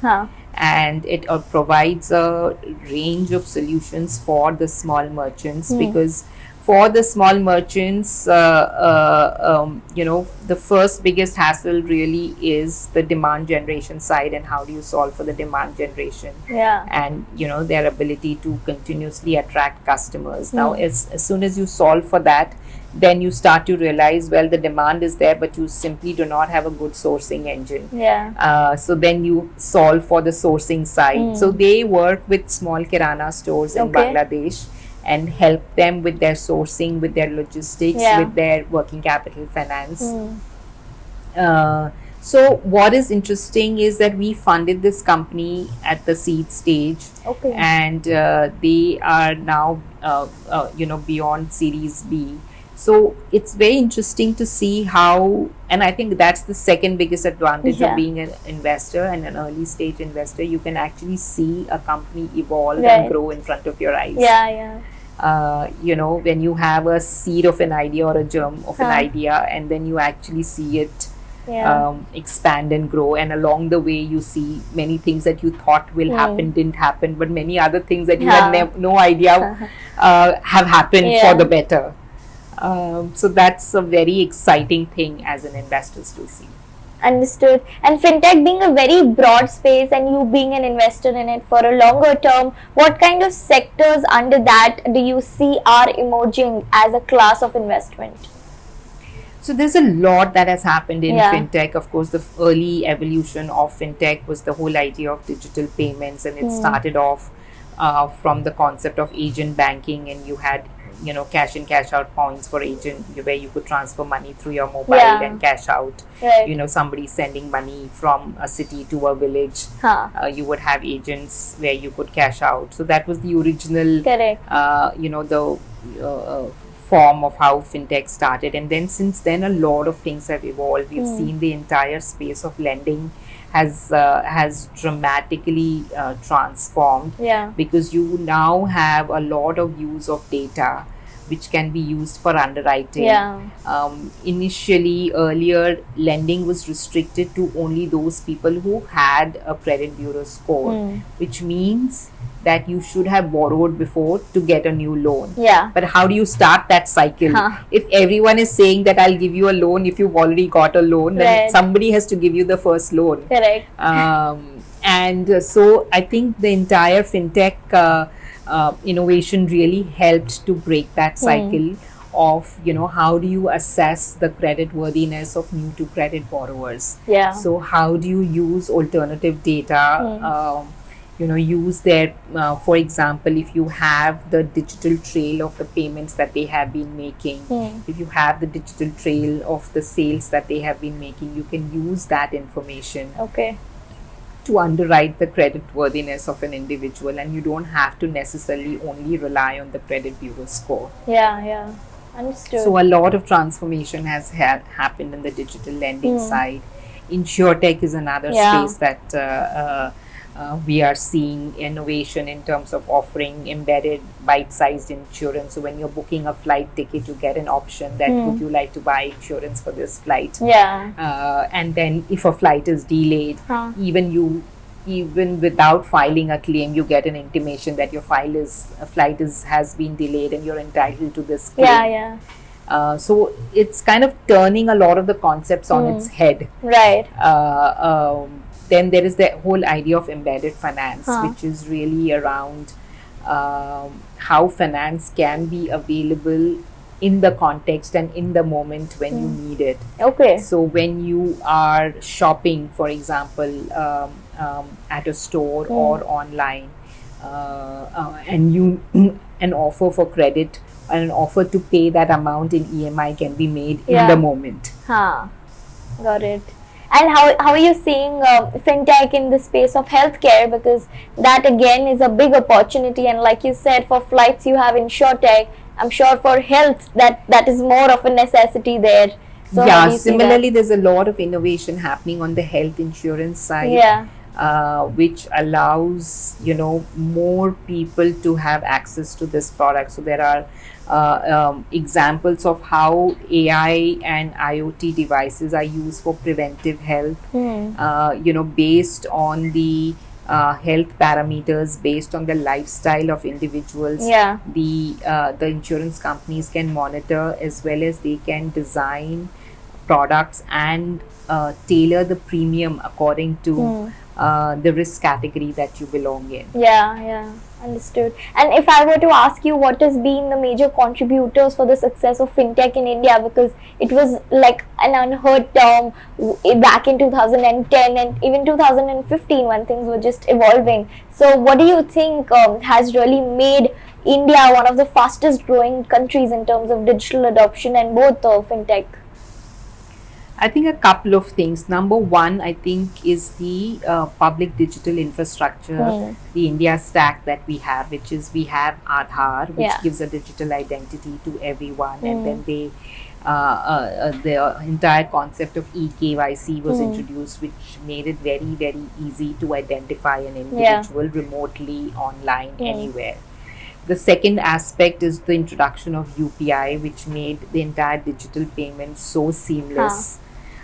And it provides a range of solutions for the small merchants, because for the small merchants, the first biggest hassle really is the demand generation side, and how do you solve for the demand generation and their ability to continuously attract customers. Now as soon as you solve for that, then you start to realize, well, the demand is there, but you simply do not have a good sourcing engine. So then you solve for the sourcing side. So they work with small kirana stores in Bangladesh and help them with their sourcing, with their logistics, with their working capital finance. So what is interesting is that we funded this company at the seed stage, and they are now, beyond Series B. So it's very interesting to see how, and I think that's the second biggest advantage of being an investor and an early stage investor. You can actually see a company evolve and grow in front of your eyes. When you have a seed of an idea or a germ of an idea, and then you actually see it expand and grow, and along the way you see many things that you thought will happen didn't happen, but many other things that you had no idea have happened for the better. So that's a very exciting thing as an investor to see. Understood. And fintech being a very broad space and you being an investor in it for a longer term, what kind of sectors under that do you see are emerging as a class of investment? So there's a lot that has happened in fintech. Of course, the early evolution of fintech was the whole idea of digital payments, and it started off from the concept of agent banking, and you had cash in cash out points for agent, where you could transfer money through your mobile and cash out. Somebody sending money from a city to a village, you would have agents where you could cash out. So that was the original form of how fintech started. And then since then a lot of things have evolved. We've seen the entire space of lending has dramatically transformed, because you now have a lot of use of data which can be used for underwriting. Initially, earlier, lending was restricted to only those people who had a credit bureau score, which means that you should have borrowed before to get a new loan. But how do you start that cycle? If everyone is saying that I'll give you a loan if you've already got a loan, then somebody has to give you the first loan. And so I think the entire fintech innovation really helped to break that cycle of, how do you assess the credit worthiness of new to credit borrowers? So how do you use alternative data? Use their, for example, if you have the digital trail of the payments that they have been making, if you have the digital trail of the sales that they have been making, you can use that information to underwrite the credit worthiness of an individual, and you don't have to necessarily only rely on the credit bureau score. Understood. So a lot of transformation has happened in the digital lending side. InsurTech is another space that we are seeing innovation in terms of offering embedded bite-sized insurance. So when you're booking a flight ticket, you get an option that would you like to buy insurance for this flight? And then if a flight is delayed, even without filing a claim, you get an intimation that your flight has been delayed and you're entitled to this claim. So it's kind of turning a lot of the concepts on its head. Then there is the whole idea of embedded finance, which is really around how finance can be available in the context and in the moment when you need it. So when you are shopping, for example, at a store or online, and an offer for credit and an offer to pay that amount in EMI can be made in the moment. Got it. And how are you seeing fintech in the space of healthcare? Because that again is a big opportunity, and like you said, for flights you have InsurTech. I'm sure for health that is more of a necessity there. So similarly there's a lot of innovation happening on the health insurance side, which allows more people to have access to this product. So there are examples of how AI and IoT devices are used for preventive health, based on the health parameters, based on the lifestyle of individuals. The insurance companies can monitor, as well as they can design products and tailor the premium according to the risk category that you belong in. Understood. And if I were to ask you, what has been the major contributors for the success of fintech in India, because it was like an unheard term back in 2010 and even 2015 when things were just evolving. So what do you think has really made India one of the fastest growing countries in terms of digital adoption and both fintech? I think a couple of things. Number one, I think, is the public digital infrastructure, the India stack that we have, which is we have Aadhaar, which gives a digital identity to everyone, and then they the entire concept of eKYC was introduced, which made it very, very easy to identify an individual remotely, online, anywhere. The second aspect is the introduction of UPI, which made the entire digital payment so seamless.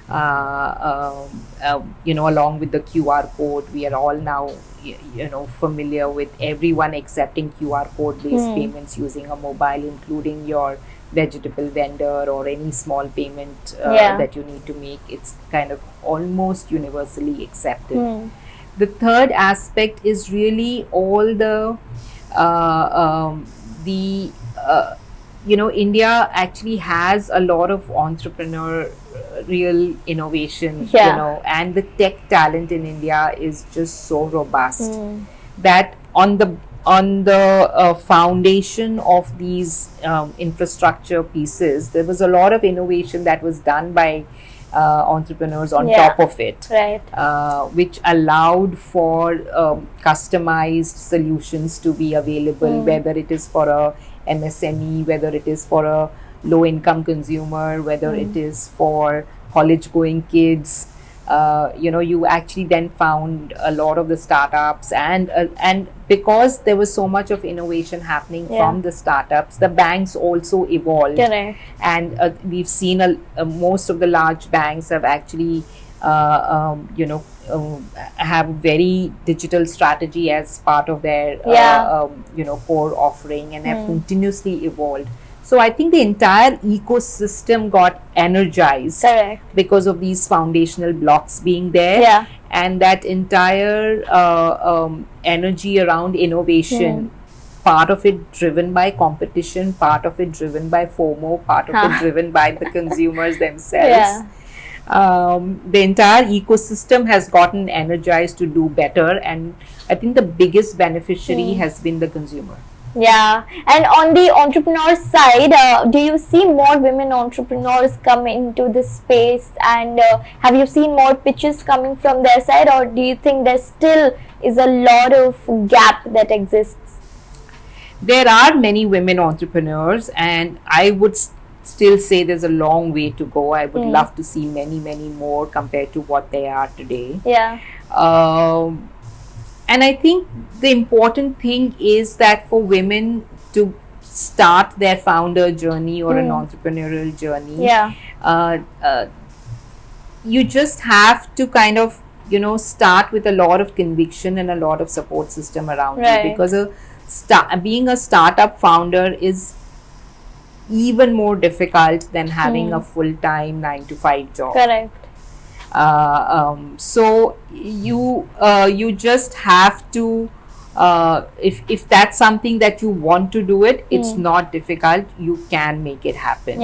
Along with the QR code, we are all now, familiar with everyone accepting QR code based payments using a mobile, including your vegetable vendor or any small payment that you need to make. It's kind of almost universally accepted. The third aspect is really all the India actually has a lot of entrepreneurial innovation, and the tech talent in India is just so robust that on the foundation of these infrastructure pieces, there was a lot of innovation that was done by entrepreneurs on top of it, which allowed for customized solutions to be available, whether it is for a MSME, whether it is for a low income consumer, whether it is for college going kids. You actually then found a lot of the startups, and because there was so much of innovation happening from the startups, the banks also evolved. And we've seen most of the large banks have actually have very digital strategy as part of their core offering, and have continuously evolved. So I think the entire ecosystem got energized because of these foundational blocks being there, and that entire energy around innovation, part of it driven by competition, part of it driven by FOMO, part of it driven by the consumers themselves. The entire ecosystem has gotten energized to do better, and I think the biggest beneficiary has been the consumer. And on the entrepreneur side, do you see more women entrepreneurs come into this space, and have you seen more pitches coming from their side, or do you think there still is a lot of gap that exists? There are many women entrepreneurs, and I would still say there's a long way to go. I would love to see many, many more compared to what they are today. And I think the important thing is that for women to start their founder journey or an entrepreneurial journey, you just have to kind of, start with a lot of conviction and a lot of support system around you, because being a startup founder is even more difficult than having a full-time 9-to-5 job. So you just have to, if that's something that you want to do it's not difficult. You can make it happen.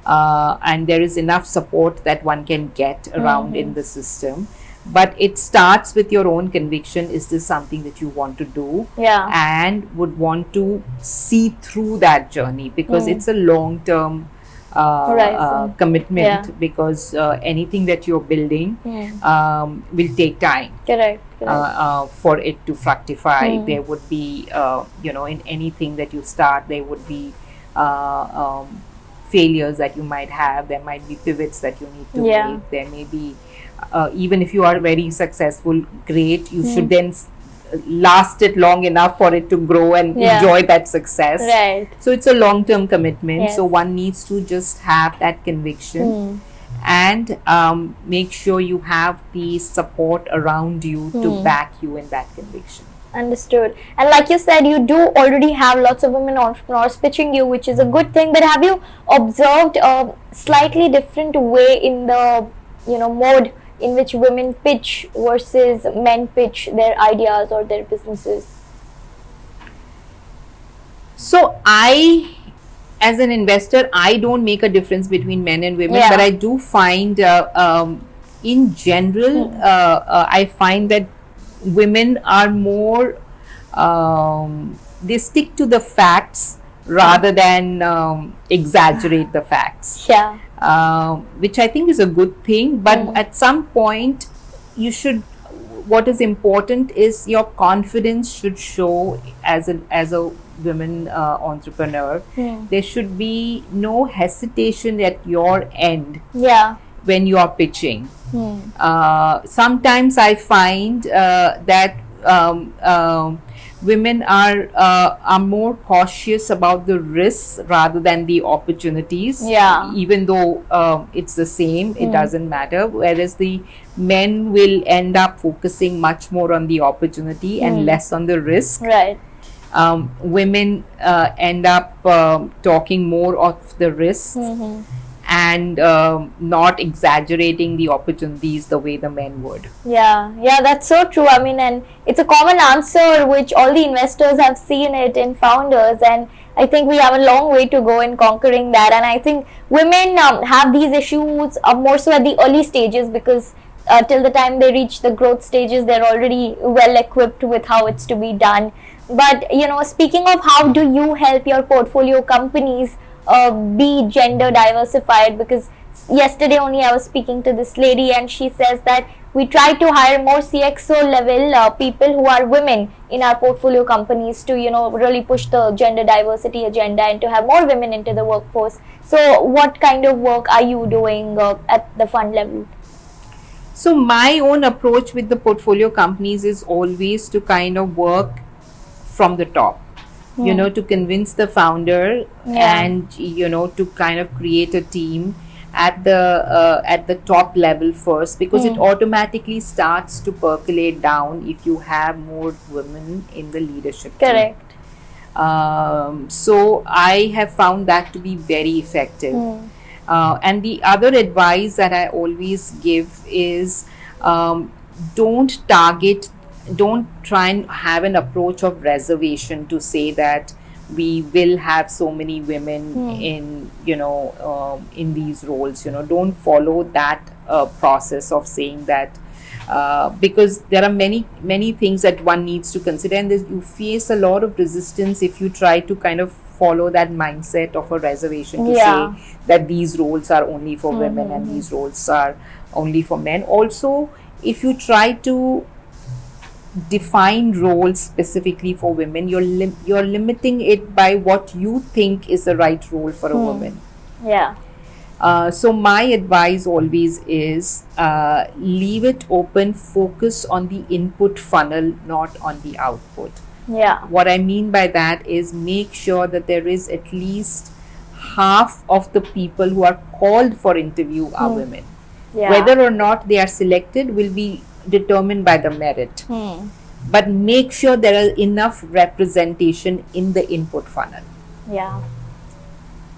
And there is enough support that one can get around in the system. But it starts with your own conviction. Is this something that you want to do? And would want to see through that journey, because it's a long-term commitment, because anything that you're building will take time for it to fructify. There would be in anything that you start, there would be failures that you might have. There might be pivots that you need to make. There may be even if you are very successful, great, you should then last it long enough for it to grow and enjoy that success. So it's a long-term commitment. So one needs to just have that conviction and make sure you have the support around you to back you in that conviction. Understood. And like you said, you do already have lots of women entrepreneurs pitching you, which is a good thing. But have you observed a slightly different way in the mode in which women pitch versus men pitch their ideas or their businesses? So I, as an investor, I don't make a difference between men and women, but I do find in general, I find that women are more, they stick to the facts rather than exaggerate the facts. Yeah. Which I think is a good thing, but at some point what is important is your confidence should show as a women entrepreneur. There should be no hesitation at your end when you are pitching. Sometimes I find that women are more cautious about the risks rather than the opportunities. Even though it's the same, it doesn't matter. Whereas the men will end up focusing much more on the opportunity and less on the risk. Right. Women end up talking more of the risks and not exaggerating the opportunities the way the men would. Yeah, that's so true. I mean, and it's a common answer which all the investors have seen it in founders, and I think we have a long way to go in conquering that. And I think women have these issues more so at the early stages, because till the time they reach the growth stages, they're already well equipped with how it's to be done. But speaking of, how do you help your portfolio companies be gender diversified? Because yesterday only I was speaking to this lady, and she says that we try to hire more CXO level people who are women in our portfolio companies to really push the gender diversity agenda and to have more women into the workforce. So what kind of work are you doing at the fund level? So my own approach with the portfolio companies is always to kind of work from the top. To convince the founder and to kind of create a team at the top level first, because it automatically starts to percolate down if you have more women in the leadership team. So I have found that to be very effective. And the other advice that I always give is don't try and have an approach of reservation to say that we will have so many women in in these roles. Don't follow that process of saying that, because there are many things that one needs to consider, and you face a lot of resistance if you try to kind of follow that mindset of a reservation to say that these roles are only for women and these roles are only for men. Also, if you try to define roles specifically for women, you're limiting it by what you think is the right role for a woman. So my advice always is leave it open, focus on the input funnel, not on the output. What I mean by that is make sure that there is at least half of the people who are called for interview are women. Whether or not they are selected will be determined by the merit. But make sure there is enough representation in the input funnel.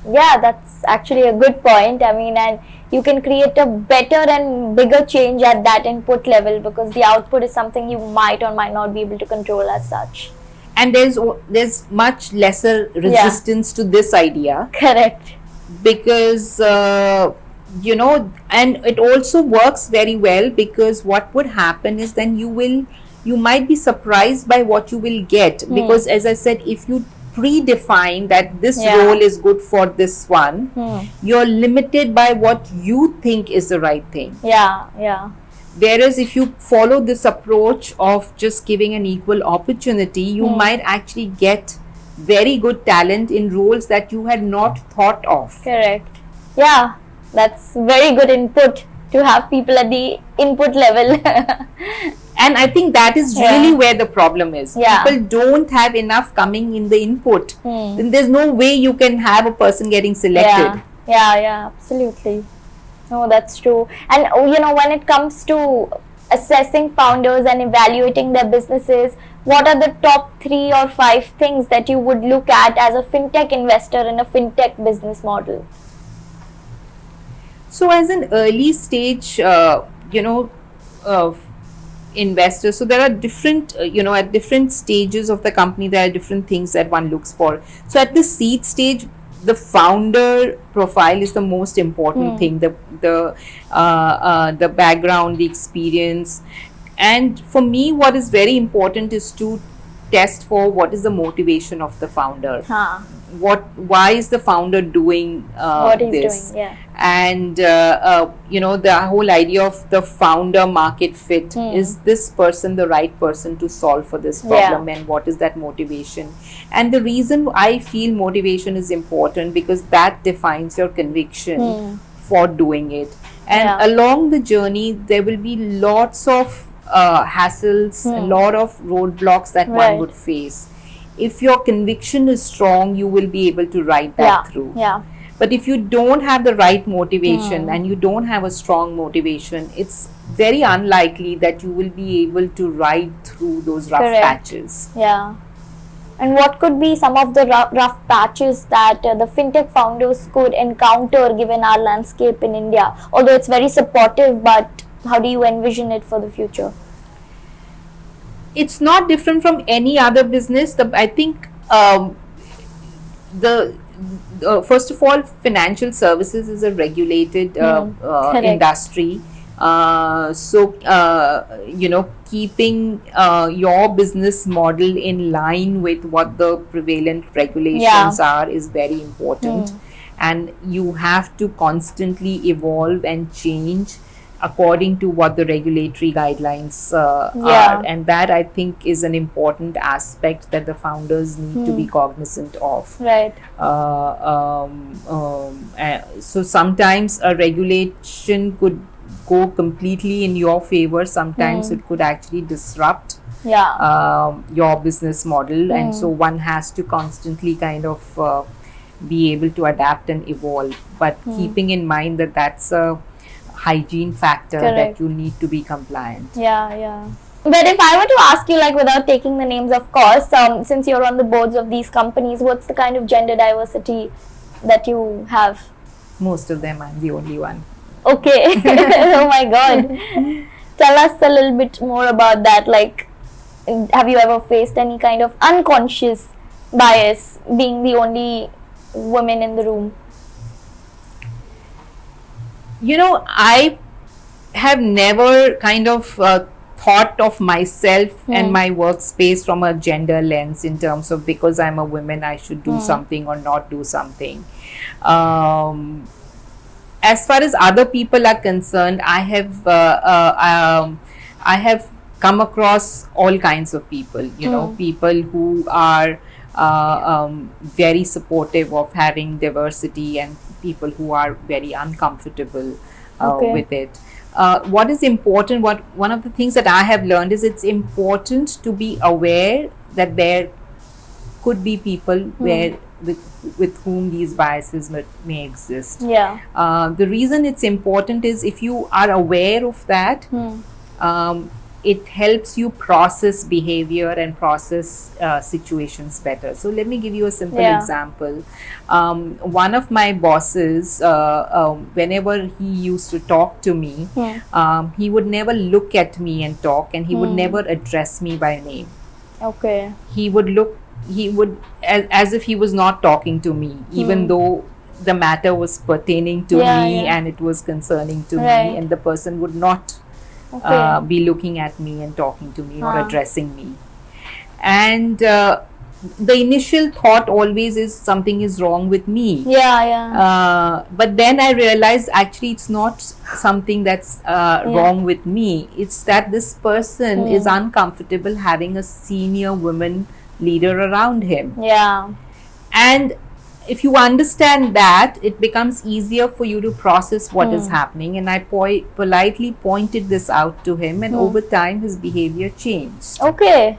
That's actually a good point. I mean, and you can create a better and bigger change at that input level, because the output is something you might or might not be able to control as such. And there's much lesser resistance to this idea. Correct. Because and it also works very well, because what would happen is then you might be surprised by what you will get, because as I said, if you predefine that this role is good for this one, you're limited by what you think is the right thing. Whereas if you follow this approach of just giving an equal opportunity, you might actually get very good talent in roles that you had not thought of. Correct. That's very good input, to have people at the input level. And I think that is really where the problem is. People don't have enough coming in the input. Then there's no way you can have a person getting selected. Absolutely. No, that's true. And when it comes to assessing founders and evaluating their businesses, what are the top 3 or 5 things that you would look at as a fintech investor in a fintech business model? So as an early stage, investors, so there are different, at different stages of the company, there are different things that one looks for. So at the seed stage, the founder profile is the most important thing, the background, the experience. And for me, what is very important is to test for what is the motivation of the founder. Huh. Why is the founder doing what he's this? doing, yeah. And the whole idea of the founder market fit, is this person the right person to solve for this problem, and what is that motivation? And the reason I feel motivation is important, because that defines your conviction for doing it. And along the journey there will be lots of hassles, a lot of roadblocks that one would face. If your conviction is strong, you will be able to ride that through. But if you don't have the right motivation and you don't have a strong motivation, it's very unlikely that you will be able to ride through those rough patches. Yeah. And what could be some of the rough patches that the fintech founders could encounter given our landscape in India? Although it's very supportive, but how do you envision it for the future? It's not different from any other business. I think first of all, financial services is a regulated industry. Keeping your business model in line with what the prevalent regulations are is very important. And you have to constantly evolve and change according to what the regulatory guidelines are. And that, I think, is an important aspect that the founders need to be cognizant of. Right. So sometimes a regulation could go completely in your favor. Sometimes it could actually disrupt your business model. And so one has to constantly kind of be able to adapt and evolve. But keeping in mind that that's a hygiene factor that you need to be compliant. Yeah. But if I were to ask you, like, without taking the names, of course, since you're on the boards of these companies, what's the kind of gender diversity that you have? Most of them, I'm the only one. Okay. Oh my God. Tell us a little bit more about that. Like, have you ever faced any kind of unconscious bias being the only woman in the room? I have never kind of thought of myself and my workspace from a gender lens, in terms of because I'm a woman I should do something or not do something. As far as other people are concerned, I have come across all kinds of people, people who are very supportive of having diversity, and people who are very uncomfortable with it. What is important, one of the things that I have learned is it's important to be aware that there could be people with whom these biases may exist. The reason it's important is, if you are aware of that, it helps you process behavior and process situations better. So let me give you a simple example. One of my bosses, whenever he used to talk to me, he would never look at me and talk, and he would never address me by name. Okay. He would as if he was not talking to me, even though the matter was pertaining to me and it was concerning to me, and the person would not be looking at me and talking to me or addressing me. And the initial thought always is something is wrong with me. But then I realized actually it's not something that's wrong with me. It's that this person is uncomfortable having a senior woman leader around him. And if you understand that, it becomes easier for you to process what is happening. And I politely pointed this out to him, and over time his behavior changed. Okay.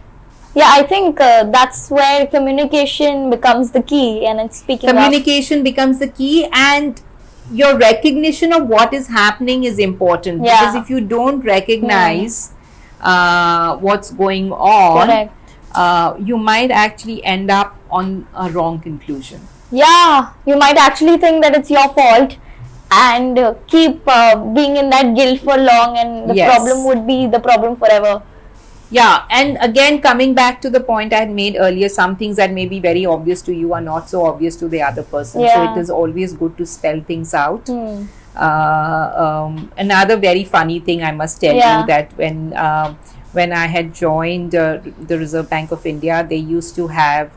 Yeah, I think that's where communication becomes the key. And it's communication becomes the key, and your recognition of what is happening is important. Because if you don't recognize what's going on, you might actually end up on a wrong conclusion. You might actually think that it's your fault and keep being in that guilt for long, and the problem would be the problem forever. And again, coming back to the point I had made earlier, some things that may be very obvious to you are not so obvious to the other person. So it is always good to spell things out. Another very funny thing I must tell you, that when I had joined the Reserve Bank of India, they used to have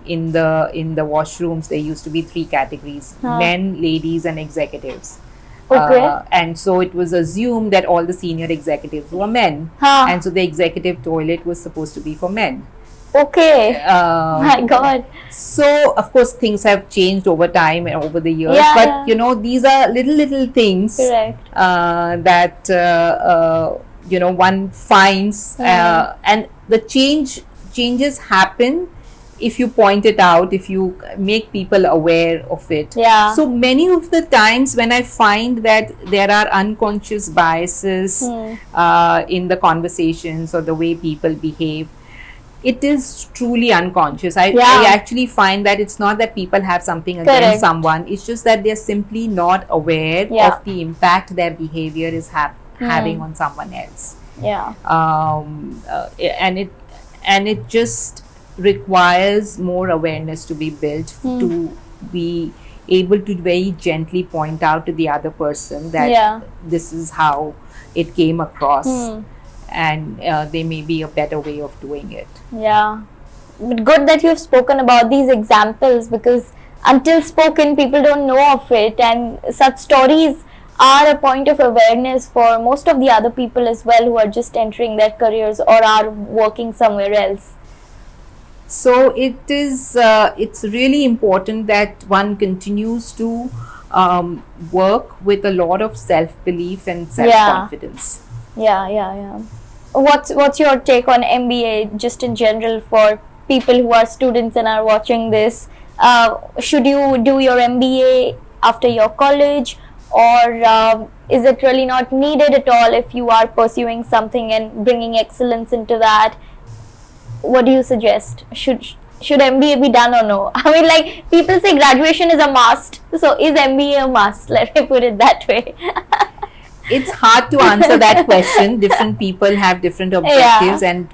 in the washrooms there used to be 3 categories: men, ladies, and executives. Okay. And so it was assumed that all the senior executives were men, and so the executive toilet was supposed to be for men. Okay. My God. So of course things have changed over time and over the years, but you know, these are little things that you know, one finds, and the changes happen if you point it out, if you make people aware of it. So many of the times when I find that there are unconscious biases in the conversations or the way people behave, it is truly unconscious. I actually find that it's not that people have something against someone, it's just that they're simply not aware of the impact their behavior is having on someone else. And it just requires more awareness to be built, to be able to very gently point out to the other person that this is how it came across, and there may be a better way of doing it. But good that you've spoken about these examples, because until spoken, people don't know of it, and such stories are a point of awareness for most of the other people as well who are just entering their careers or are working somewhere else. So it is, it's really important that one continues to work with a lot of self-belief and self-confidence. What's your take on MBA just in general for people who are students and are watching this? Should you do your MBA after your college, or is it really not needed at all if you are pursuing something and bringing excellence into that? What do you suggest? Should MBA be done or no? I mean, like, people say graduation is a must, so is MBA a must? Let me put it that way. It's hard to answer that question. Different people have different objectives, and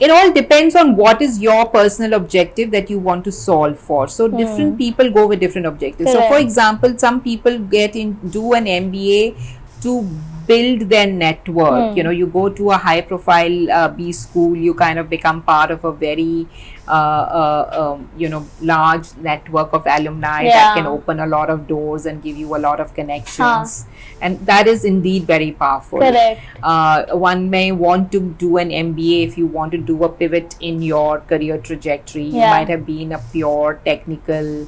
it all depends on what is your personal objective that you want to solve for. So different people go with different objectives. So for example, some people do an MBA to build their network. You know, you go to a high profile B school, you kind of become part of a very you know, large network of alumni that can open a lot of doors and give you a lot of connections, and that is indeed very powerful. One may want to do an MBA if you want to do a pivot in your career trajectory. You might have been a pure technical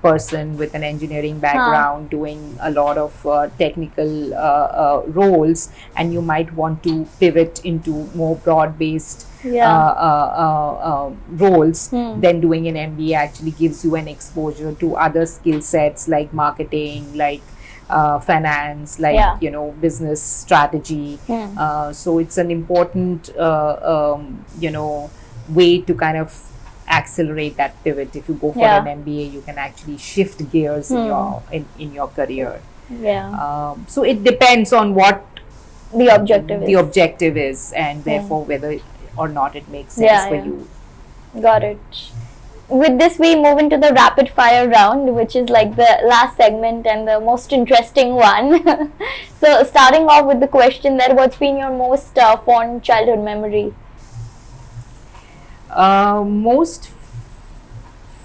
person with an engineering background doing a lot of technical roles, and you might want to pivot into more broad-based roles. Then doing an MBA actually gives you an exposure to other skill sets like marketing, like finance, like you know, business strategy. So it's an important you know, way to kind of accelerate that pivot. If you go for an MBA, you can actually shift gears in your career. So it depends on what the objective is, and therefore whether or not it makes sense for you. Got it. With this, we move into the rapid fire round, which is like the last segment and the most interesting one. So starting off with the question that what's been your most fond childhood memory? Most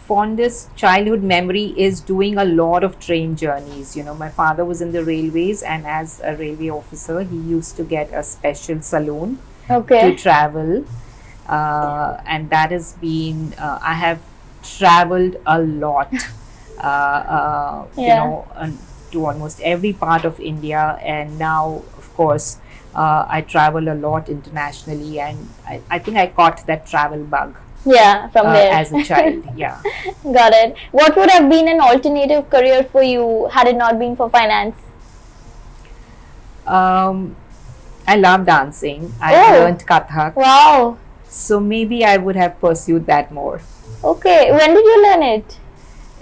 fondest childhood memory is doing a lot of train journeys. You know, my father was in the railways, and as a railway officer, he used to get a special saloon to travel, and that has been, I have traveled a lot, you know, to almost every part of India, and now of course I travel a lot internationally, and I think I caught that travel bug from there as a child. Got it. What would have been an alternative career for you had it not been for finance? I love dancing. I learned Kathak. Wow. So maybe I would have pursued that more. Okay. When did you learn it?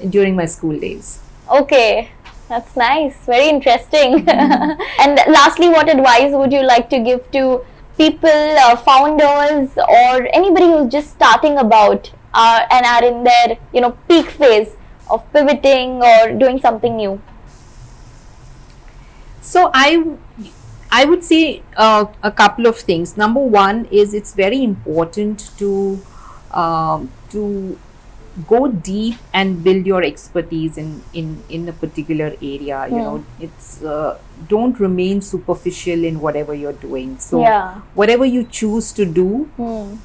During my school days. Okay. That's nice. Very interesting. And lastly, what advice would you like to give to people, founders, or anybody who's just starting about and are in their, you know, peak phase of pivoting or doing something new? So I would say a couple of things. Number one is it's very important to go deep and build your expertise in a particular area. You know, it's don't remain superficial in whatever you're doing. So whatever you choose to do,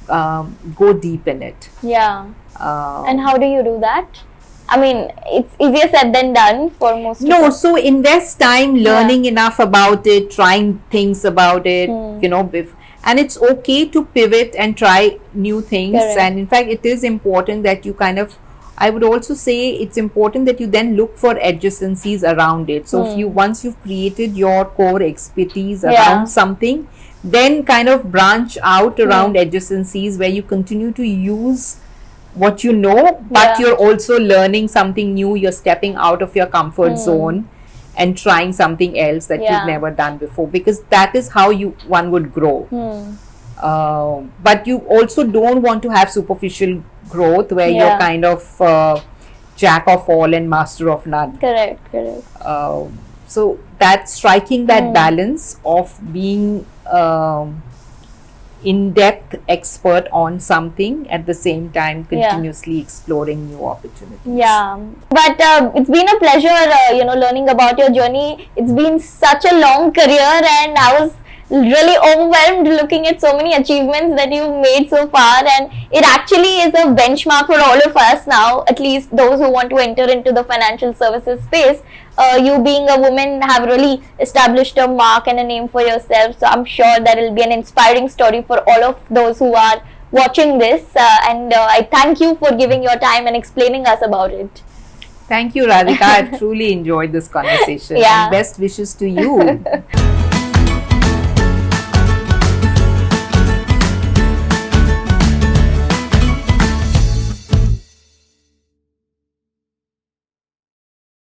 go deep in it. And how do you do that? I mean, it's easier said than done for most people. So invest time learning enough about it, trying things about it, you know, and it's okay to pivot and try new things. Correct. And in fact, it is important that you kind of, I would also say it's important that you then look for adjacencies around it. So if you, once you've created your core expertise around something, then kind of branch out around adjacencies where you continue to use what you know, but you're also learning something new. You're stepping out of your comfort zone and trying something else that you've never done before, because that is how one would grow. But you also don't want to have superficial growth where you're kind of jack of all and master of none. Correct. So that's striking that balance of being in-depth expert on something, at the same time continuously exploring new opportunities. But it's been a pleasure learning about your journey. It's been such a long career, and I was really overwhelmed looking at so many achievements that you've made so far, and it actually is a benchmark for all of us now, at least those who want to enter into the financial services space. You being a woman have really established a mark and a name for yourself, so I'm sure that will be an inspiring story for all of those who are watching this, and I thank you for giving your time and explaining us about it. Thank you, Radhika. I've truly enjoyed this conversation, and best wishes to you.